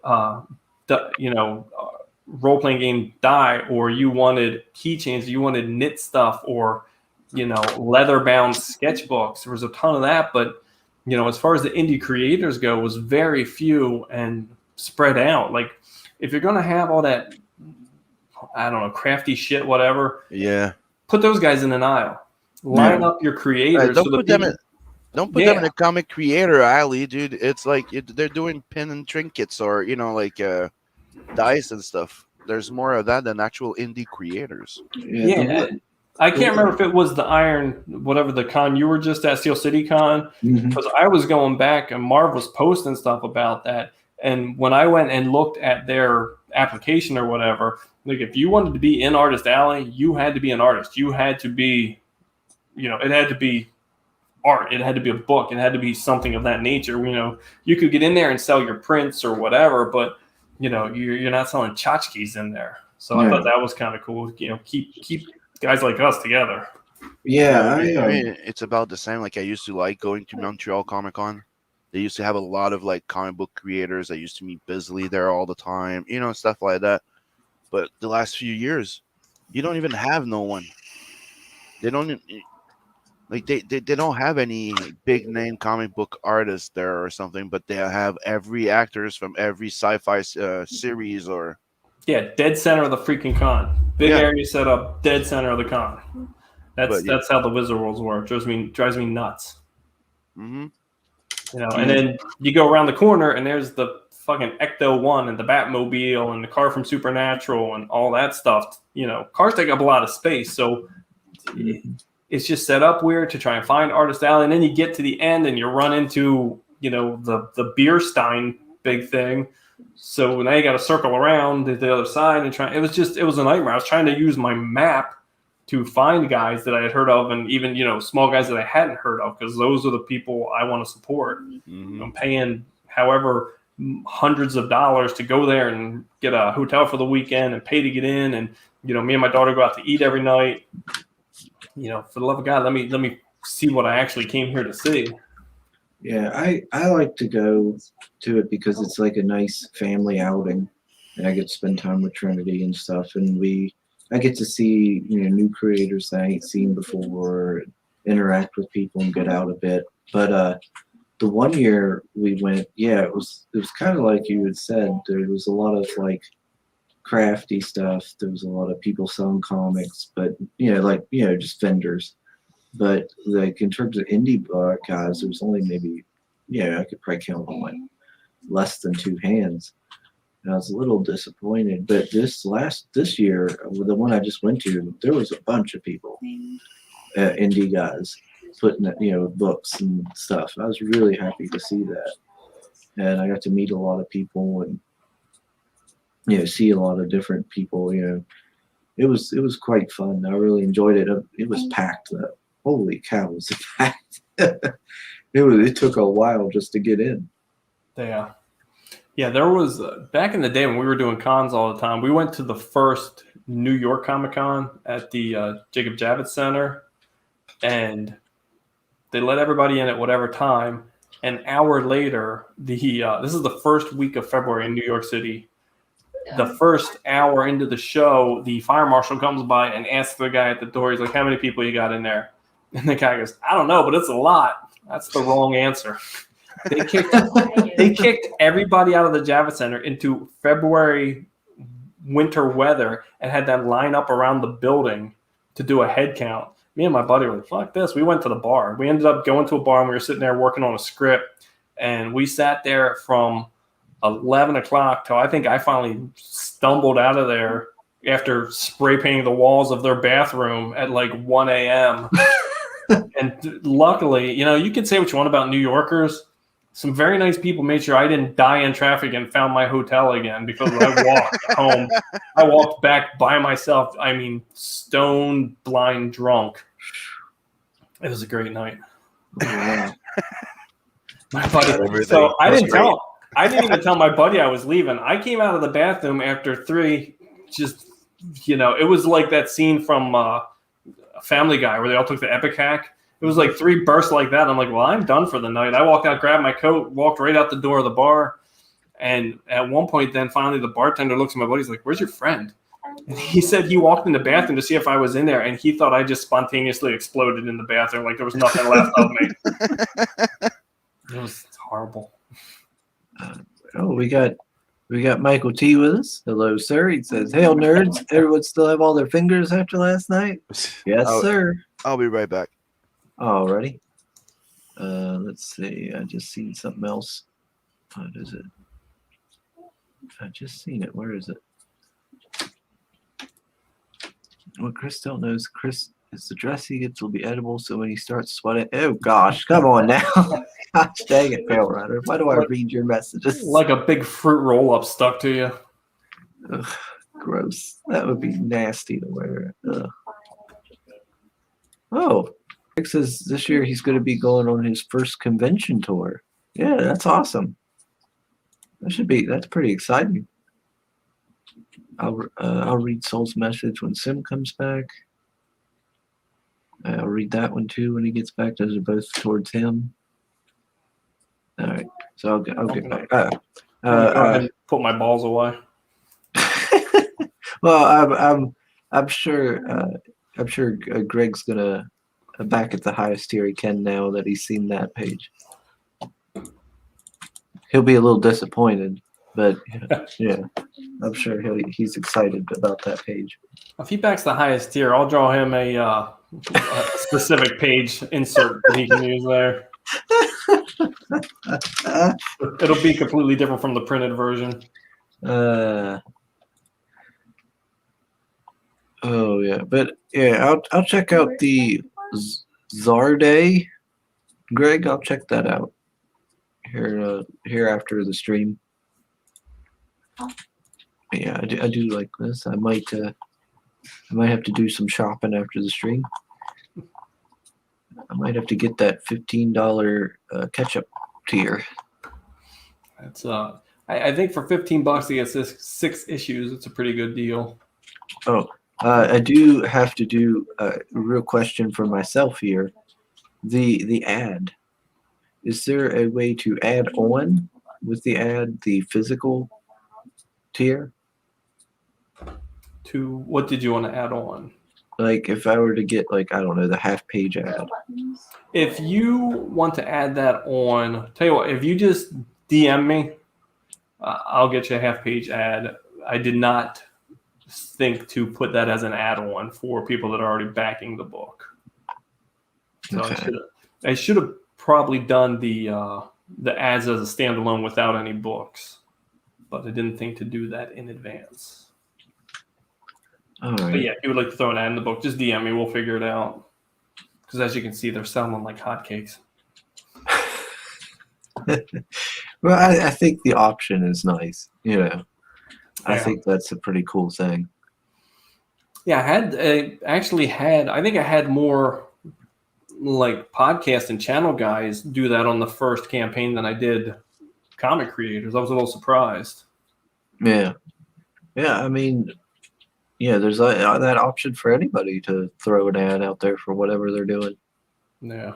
role-playing game die, or you wanted keychains, you wanted knit stuff, or, leather-bound sketchbooks, there was a ton of that. But, as far as the indie creators go, it was very few and spread out. Like, if you're going to have all that, I don't know, crafty shit, whatever, Yeah. put those guys in an aisle. Line up your creators. Don't so the put them people, in. Don't put them in a comic creator alley, dude. It's like they're doing pin and trinkets, or dice and stuff. There's more of that than actual indie creators. Yeah. I can't remember if it was the Iron, whatever the con you were just at, Steel City Con, because I was going back and Marv was posting stuff about that. And when I went and looked at their application or whatever, like if you wanted to be in Artist Alley, you had to be an artist. You had to be, it had to be art. It had to be a book. It had to be something of that nature. You could get in there and sell your prints or whatever, but you're not selling tchotchkes in there. So I thought that was kind of cool. Keep guys like us together. Yeah, I mean, it's about the same. Like I used to like going to Montreal Comic Con. They used to have a lot of like comic book creators. I used to meet Bisley there all the time, stuff like that. But the last few years, you don't even have no one. They don't like they don't have any big name comic book artists there or something. But they have every actors from every sci-fi series or. Yeah, dead center of the freaking con. Big area set up, dead center of the con. That's how the Wizard Worlds work. Drives me nuts. Mm-hmm. And then you go around the corner and there's the fucking Ecto 1 and the Batmobile and the car from Supernatural and all that stuff. Cars take up a lot of space, so it's just set up weird to try and find Artist Alley. And then you get to the end and you run into the beer stein big thing. So now you got to circle around to the other side and try. It was a nightmare. I was trying to use my map to find guys that I had heard of, and even small guys that I hadn't heard of, because those are the people I want to support. Mm-hmm. I'm paying however hundreds of dollars to go there and get a hotel for the weekend and pay to get in, and me and my daughter go out to eat every night. For the love of God, let me see what I actually came here to see. Yeah, I like to go to it because it's like a nice family outing, and I get to spend time with Trinity and stuff, and I get to see new creators that I ain't seen before, interact with people and get out a bit. But the one year we went, it was kind of like you had said. There was a lot of like crafty stuff. There was a lot of people selling comics, but just vendors. But like in terms of indie guys, there was only maybe, I could probably count on like less than two hands. And I was a little disappointed. But this year, the one I just went to, there was a bunch of people, indie guys, putting books and stuff. I was really happy to see that, and I got to meet a lot of people and see a lot of different people. It was quite fun. I really enjoyed it. It was packed though. Holy cow, was it packed? It took a while just to get in. Yeah, there was back in the day when we were doing cons all the time. We went to the first New York Comic Con at the Jacob Javits Center, and they let everybody in at whatever time. An hour later, this is the first week of February in New York City. The first hour into the show, the fire marshal comes by and asks the guy at the door, he's like, "How many people you got in there?" And the guy goes, "I don't know, but it's a lot." That's the wrong answer. They kicked everybody out of the Javits Center into February winter weather and had them line up around the building to do a head count. Me and my buddy were like, "Fuck this." We went to the bar. We ended up going to a bar and we were sitting there working on a script. And we sat there from 11 o'clock till I think I finally stumbled out of there after spray painting the walls of their bathroom at like 1 a.m. And luckily, you can say what you want about New Yorkers. Some very nice people made sure I didn't die in traffic and found my hotel again, because when I walked home, I walked back by myself. I mean, stone blind drunk. It was a great night. Yeah. My buddy. So I didn't even tell my buddy I was leaving. I came out of the bathroom after 3. Just, it was like that scene from Family Guy where they all took the epic hack. It was like 3 bursts like that. I'm like, well, I'm done for the night. I walked out, grabbed my coat, walked right out the door of the bar. And at one point, then finally the bartender looks at my buddy. He's like, where's your friend? And he said he walked in the bathroom to see if I was in there. And he thought I just spontaneously exploded in the bathroom. Like there was nothing left of me. It was horrible. Oh, we got Michael T with us. Hello, sir. He says, "Hail, nerds! Everyone still have all their fingers after last night?" Yes, sir. I'll be right back. Alrighty. Let's see. I just seen something else. What is it? I just seen it. Where is it? What Chris don't know is Chris is the dress he gets will be edible. So when he starts sweating, oh gosh, come on now. Gosh dang it, Pale Rider. Why do I read your messages? Like a big fruit roll up stuck to you. Ugh, gross. That would be nasty to wear. Ugh. Oh, Rick says this year he's going to be going on his first convention tour. Yeah, that's awesome. That's pretty exciting. I'll read Soul's message when Sim comes back. I'll read that one too when he gets back. Those are both towards him. All right, so I'll get back. Go ahead and put my balls away. Well, I'm sure Greg's gonna back at the highest tier he can now that he's seen that page. He'll be a little disappointed, but yeah, I'm sure he's excited about that page. If he backs the highest tier, I'll draw him a specific page insert that he can use there. It'll be completely different from the printed version. Oh yeah, but yeah, I'll check out the Zarday, Greg. I'll check that out here after the stream. Yeah, I do like this. I might have to do some shopping after the stream. I might have to get that $15 ketchup tier. That's I think for $15 to get 6 issues, it's a pretty good deal. Oh, I do have to do a real question for myself here. The ad. Is there a way to add on with the ad the physical tier? To what did you want to add on? Like if I were to get like, I don't know, the half-page ad. If you want to add that on, tell you what, if you just DM me, I'll get you a half-page ad. I did not think to put that as an add-on for people that are already backing the book. So Okay. I should have probably done the ads as a standalone without any books, but I didn't think to do that in advance. All But right. yeah, if you would like to throw an ad in the book, just DM me. We'll figure it out. Because as you can see, they're selling like hotcakes. Well, I think the option is nice. You know, I Yeah. think that's a pretty cool thing. Yeah, I think I had more like podcast and channel guys do that on the first campaign than I did comic creators. I was a little surprised. Yeah. Yeah, I mean, yeah, there's that option for anybody to throw an ad out there for whatever they're doing. Yeah.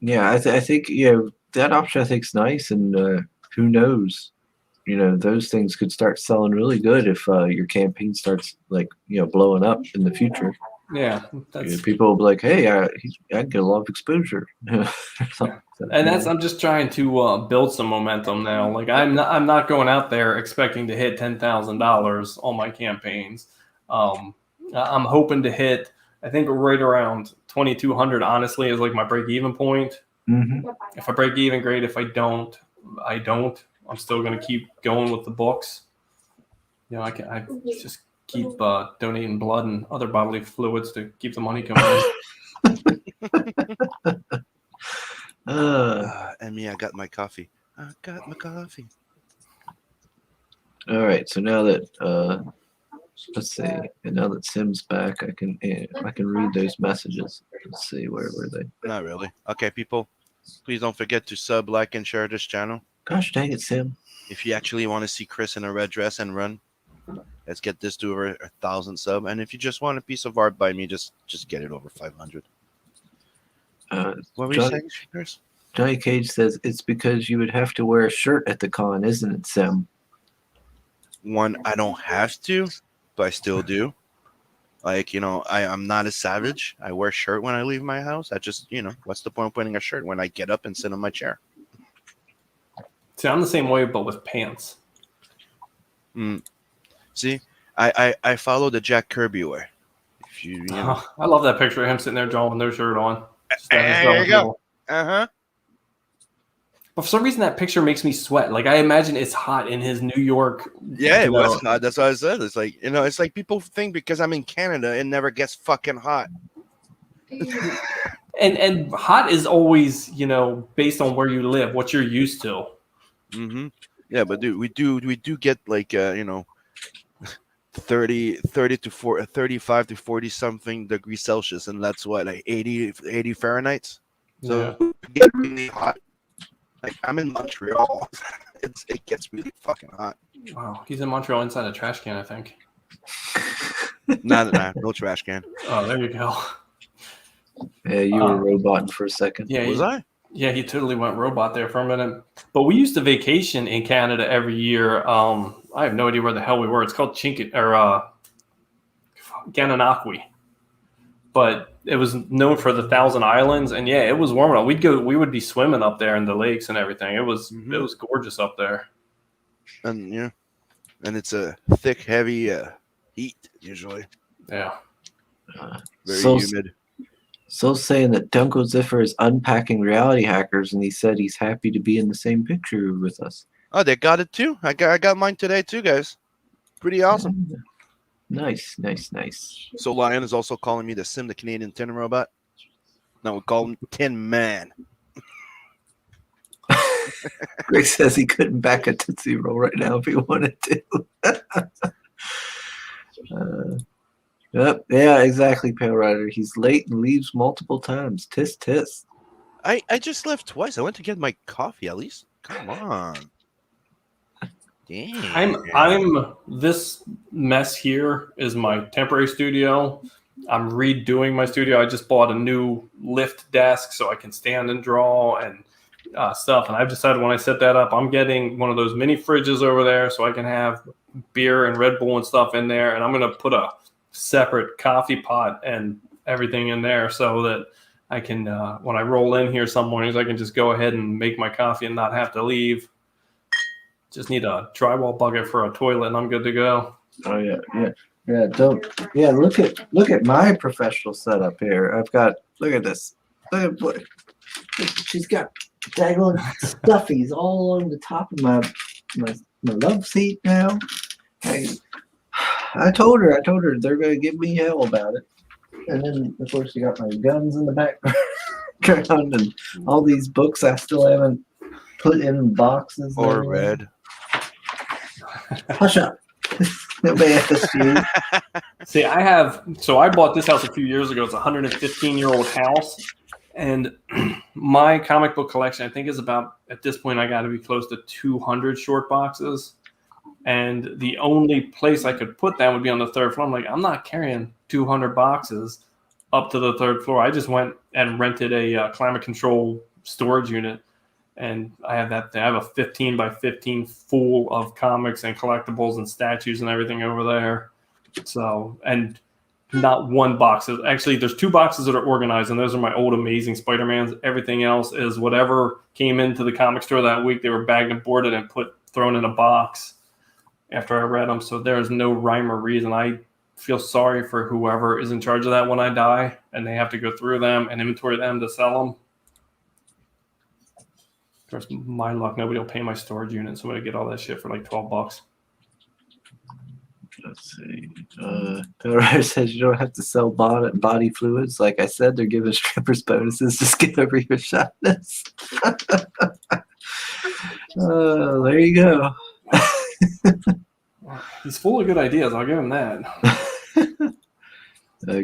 Yeah, I think that option I think is nice, and who knows, those things could start selling really good if your campaign starts blowing up in the future. Yeah. That's People will be like, hey, I can get a lot of exposure. I'm just trying to build some momentum now. Like I'm not going out there expecting to hit $10,000 on my campaigns. I'm hoping to hit, I think right around 2,200. Honestly, is like my break even point. Mm-hmm. If I break even, great. If I don't, I don't. I'm still going to keep going with the books. I just keep donating blood and other bodily fluids to keep the money coming in. And me, I got my coffee. I got my coffee. All right, so now that let's see, and now that Sim's back, I can read those messages. Let's see, where were they? Not really. Okay, people, please don't forget to sub, like, and share this channel. Gosh dang it, Sim! If you actually want to see Chris in a red dress and run, let's get this to over 1,000 sub. And if you just want a piece of art by me, just get it over 500. What were you Johnny, saying, Chris? Johnny Cage says it's because you would have to wear a shirt at the con, isn't it, Sim? One, I don't have to, but I still do. Like, I'm not a savage. I wear a shirt when I leave my house. I just, what's the point of putting a shirt when I get up and sit on my chair? See, I'm the same way, but with pants. See, I follow the Jack Kirby way. If you know. I love that picture of him sitting there drawing with no shirt on. There you go. Uh-huh. But for some reason, that picture makes me sweat. Like, I imagine it's hot in his New York. Yeah, it was hot. That's what I said. It's like, it's like people think because I'm in Canada, it never gets fucking hot. And hot is always, based on where you live, what you're used to. Mm-hmm. Yeah, but dude, we do get like 30 to 40, 35 to 40 something degrees Celsius, and that's what, like 80 Fahrenheit. So Yeah. it gets really hot. Like, I'm in Montreal. It gets really fucking hot. Wow, he's in Montreal inside a trash can, I think. No trash can. Oh, there you go. Yeah, you were roboting for a second. Yeah, Was I? Yeah, he totally went robot there for a minute. But we used to vacation in Canada every year. I have no idea where the hell we were. It's called Gananoque. But it was known for the Thousand Islands, and yeah, it was warm enough. We would be swimming up there in the lakes and everything. It was gorgeous up there. And and it's a thick, heavy heat usually. Yeah. Very So- humid. So saying that Dunko Ziffer is unpacking reality hackers, and he said he's happy to be in the same picture with us. Oh, they got it too. I got mine today too, guys. Pretty awesome. Nice. So Lion is also calling me the Sim, the Canadian tin robot. No, we call him Tin Man. Greg says he couldn't back a Tootsie Roll right now if he wanted to. Yep, yeah, exactly, Pale Rider. He's late and leaves multiple times. Tisk tisk. I just left twice. I went to get my coffee at least. Come on. Damn. I'm this mess here is my temporary studio. I'm redoing my studio. I just bought a new lift desk so I can stand and draw and stuff. And I've decided when I set that up, I'm getting one of those mini fridges over there so I can have beer and Red Bull and stuff in there. And I'm going to put a separate coffee pot and everything in there so that I can, when I roll in here some mornings, I can just go ahead and make my coffee and not have to leave. Just need a drywall bucket for a toilet and I'm good to go. Oh yeah. Look at my professional setup here. Look at this. Look, she's got daggone stuffies all on the top of my love seat now. I told her they're gonna give me hell about it. And then of course you got my guns in the background and all these books I still haven't put in boxes. Or read. Hush up. Nobody asked you. See, I bought this house a few years ago. It's a 115-year-old house. And my comic book collection, I think, is about, at this point, I got to be close to 200 short boxes. And the only place I could put that would be on the third floor. I'm like, I'm not carrying 200 boxes up to the third floor. I just went and rented a climate control storage unit. And I have that thing. I have a 15 by 15 full of comics and collectibles and statues and everything over there. So, and not one box. Actually, there's two boxes that are organized, and those are my old Amazing Spider-Mans. Everything else is whatever came into the comic store that week. They were bagged and boarded and thrown in a box after I read them. So there's no rhyme or reason. I feel sorry for whoever is in charge of that when I die, and they have to go through them and inventory them to sell them. Of course, my luck, nobody will pay my storage unit, so I'm going to get all that shit for like $12. Let's see. Rider says you don't have to sell body fluids. Like I said, they're giving strippers bonuses. Just get over your shyness. There you go. He's full of good ideas. I'll give him that.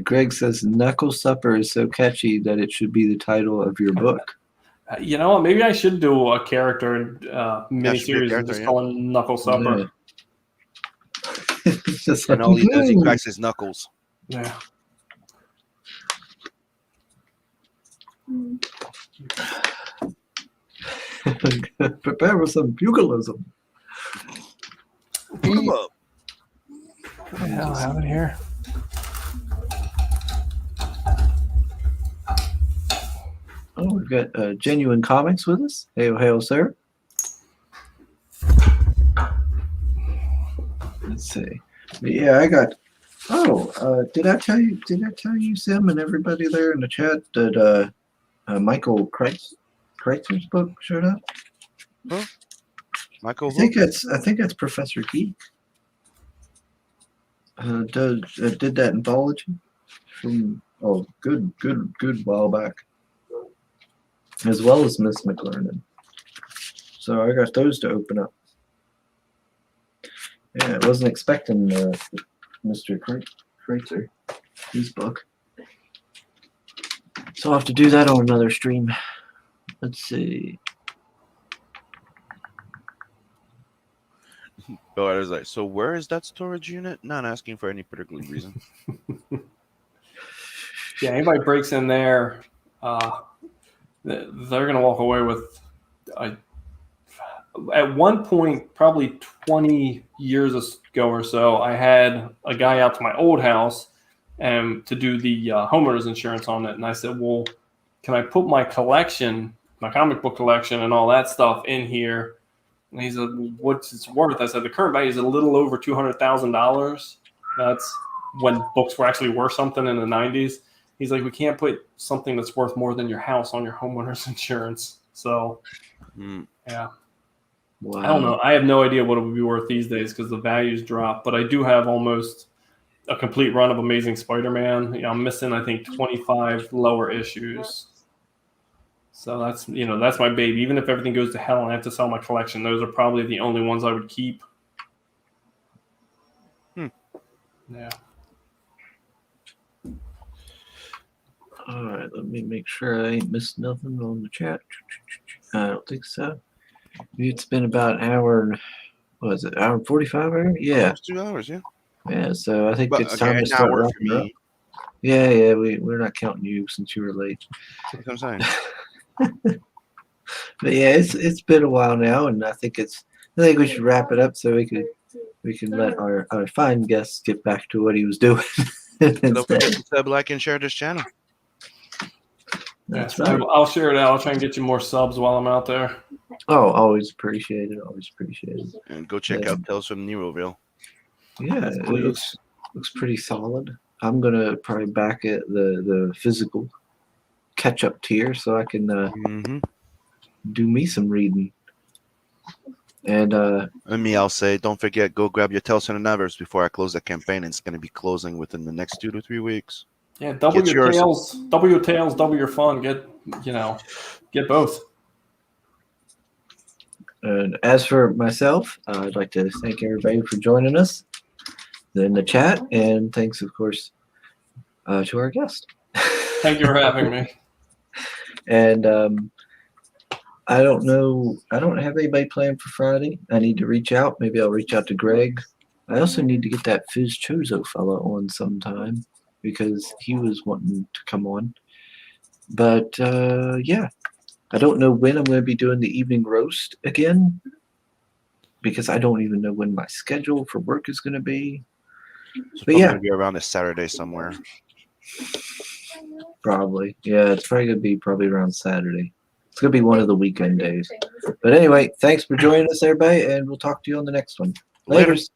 Greg says Knuckle Supper is so catchy that it should be the title of your book. You know what? Maybe I should do a character miniseries and just call him Knuckle Supper. Yeah. Just And all he does, he cracks his knuckles. Yeah. Prepare for some pugilism. Put 'em up. Yeah, I'll have it here. Oh, we've got Genuine Comics with us. Hail, hail, sir. Let's see. But yeah, I got. Oh, did I tell you? Did I tell you, Sim, and everybody there in the chat that Michael Kreitzer's book showed up? Michael, I think that's Professor Geek. Did that anthology from good while back, as well as Miss McLernan. So I got those to open up. Yeah, I wasn't expecting Mr. Kreitzer, his book. So I'll have to do that on another stream. Let's see. Oh, I was like, so where is that storage unit? Not asking for any particular reason. Yeah, anybody breaks in there, they're gonna walk away with. At one point, probably 20 years ago or so, I had a guy out to my old house to do the homeowners insurance on it, and I said, "Well, can I put my collection, my comic book collection, and all that stuff in here?" And he said, well, "What's it's worth?" I said, "The current value is a little over $200,000. That's when books were actually worth something in the 90s." He's like, "We can't put something that's worth more than your house on your homeowner's insurance." So, yeah. Wow. I don't know. I have no idea what it would be worth these days because the values drop. But I do have almost a complete run of Amazing Spider-Man. You know, I'm missing, I think, 25 lower issues. So that's my baby. Even if everything goes to hell and I have to sell my collection, those are probably the only ones I would keep. Yeah. All right, let me make sure I ain't missed nothing on the chat. I don't think so. It's been about an hour. What was it? Hour and 45? Yeah. Almost 2 hours, yeah. Yeah. So I think But it's time to an start hour for wrapping up. me. Yeah. We're not counting you since you were late. That's what I'm saying. But yeah, it's been a while now, and I think we should wrap it up so we can let our fine guest get back to what he was doing. Don't forget to sub, like, and share this channel. That's Yeah, right. I'll share it out. I'll try and get you more subs while I'm out there. Oh, always appreciate it. Always appreciate it. And go check out Tales from Neroville. Yeah, it looks pretty solid. I'm gonna probably back it the physical catch-up tier so I can do me some reading. And me, I'll say, don't forget, go grab your Tales from the Nevers before I close the campaign. It's going to be closing within the next 2 to 3 weeks. Yeah, double Get your yours. tails, double your tails, double your fun. Get both. And as for myself, I'd like to thank everybody for joining us in the chat, and thanks, of course, to our guest. Thank you for having me. And I don't know. I don't have anybody planned for Friday. I need to reach out. Maybe I'll reach out to Greg. I also need to get that Fizz Chozo fella on sometime because he was wanting to come on. But yeah, I don't know when I'm going to be doing the evening roast again because I don't even know when my schedule for work is going to be. It's But probably yeah, going to be around a Saturday somewhere. probably. Yeah, it's probably going to be around Saturday. It's going to be one of the weekend days. But anyway, thanks for joining us, everybody, and we'll talk to you on the next one. Later. Laters.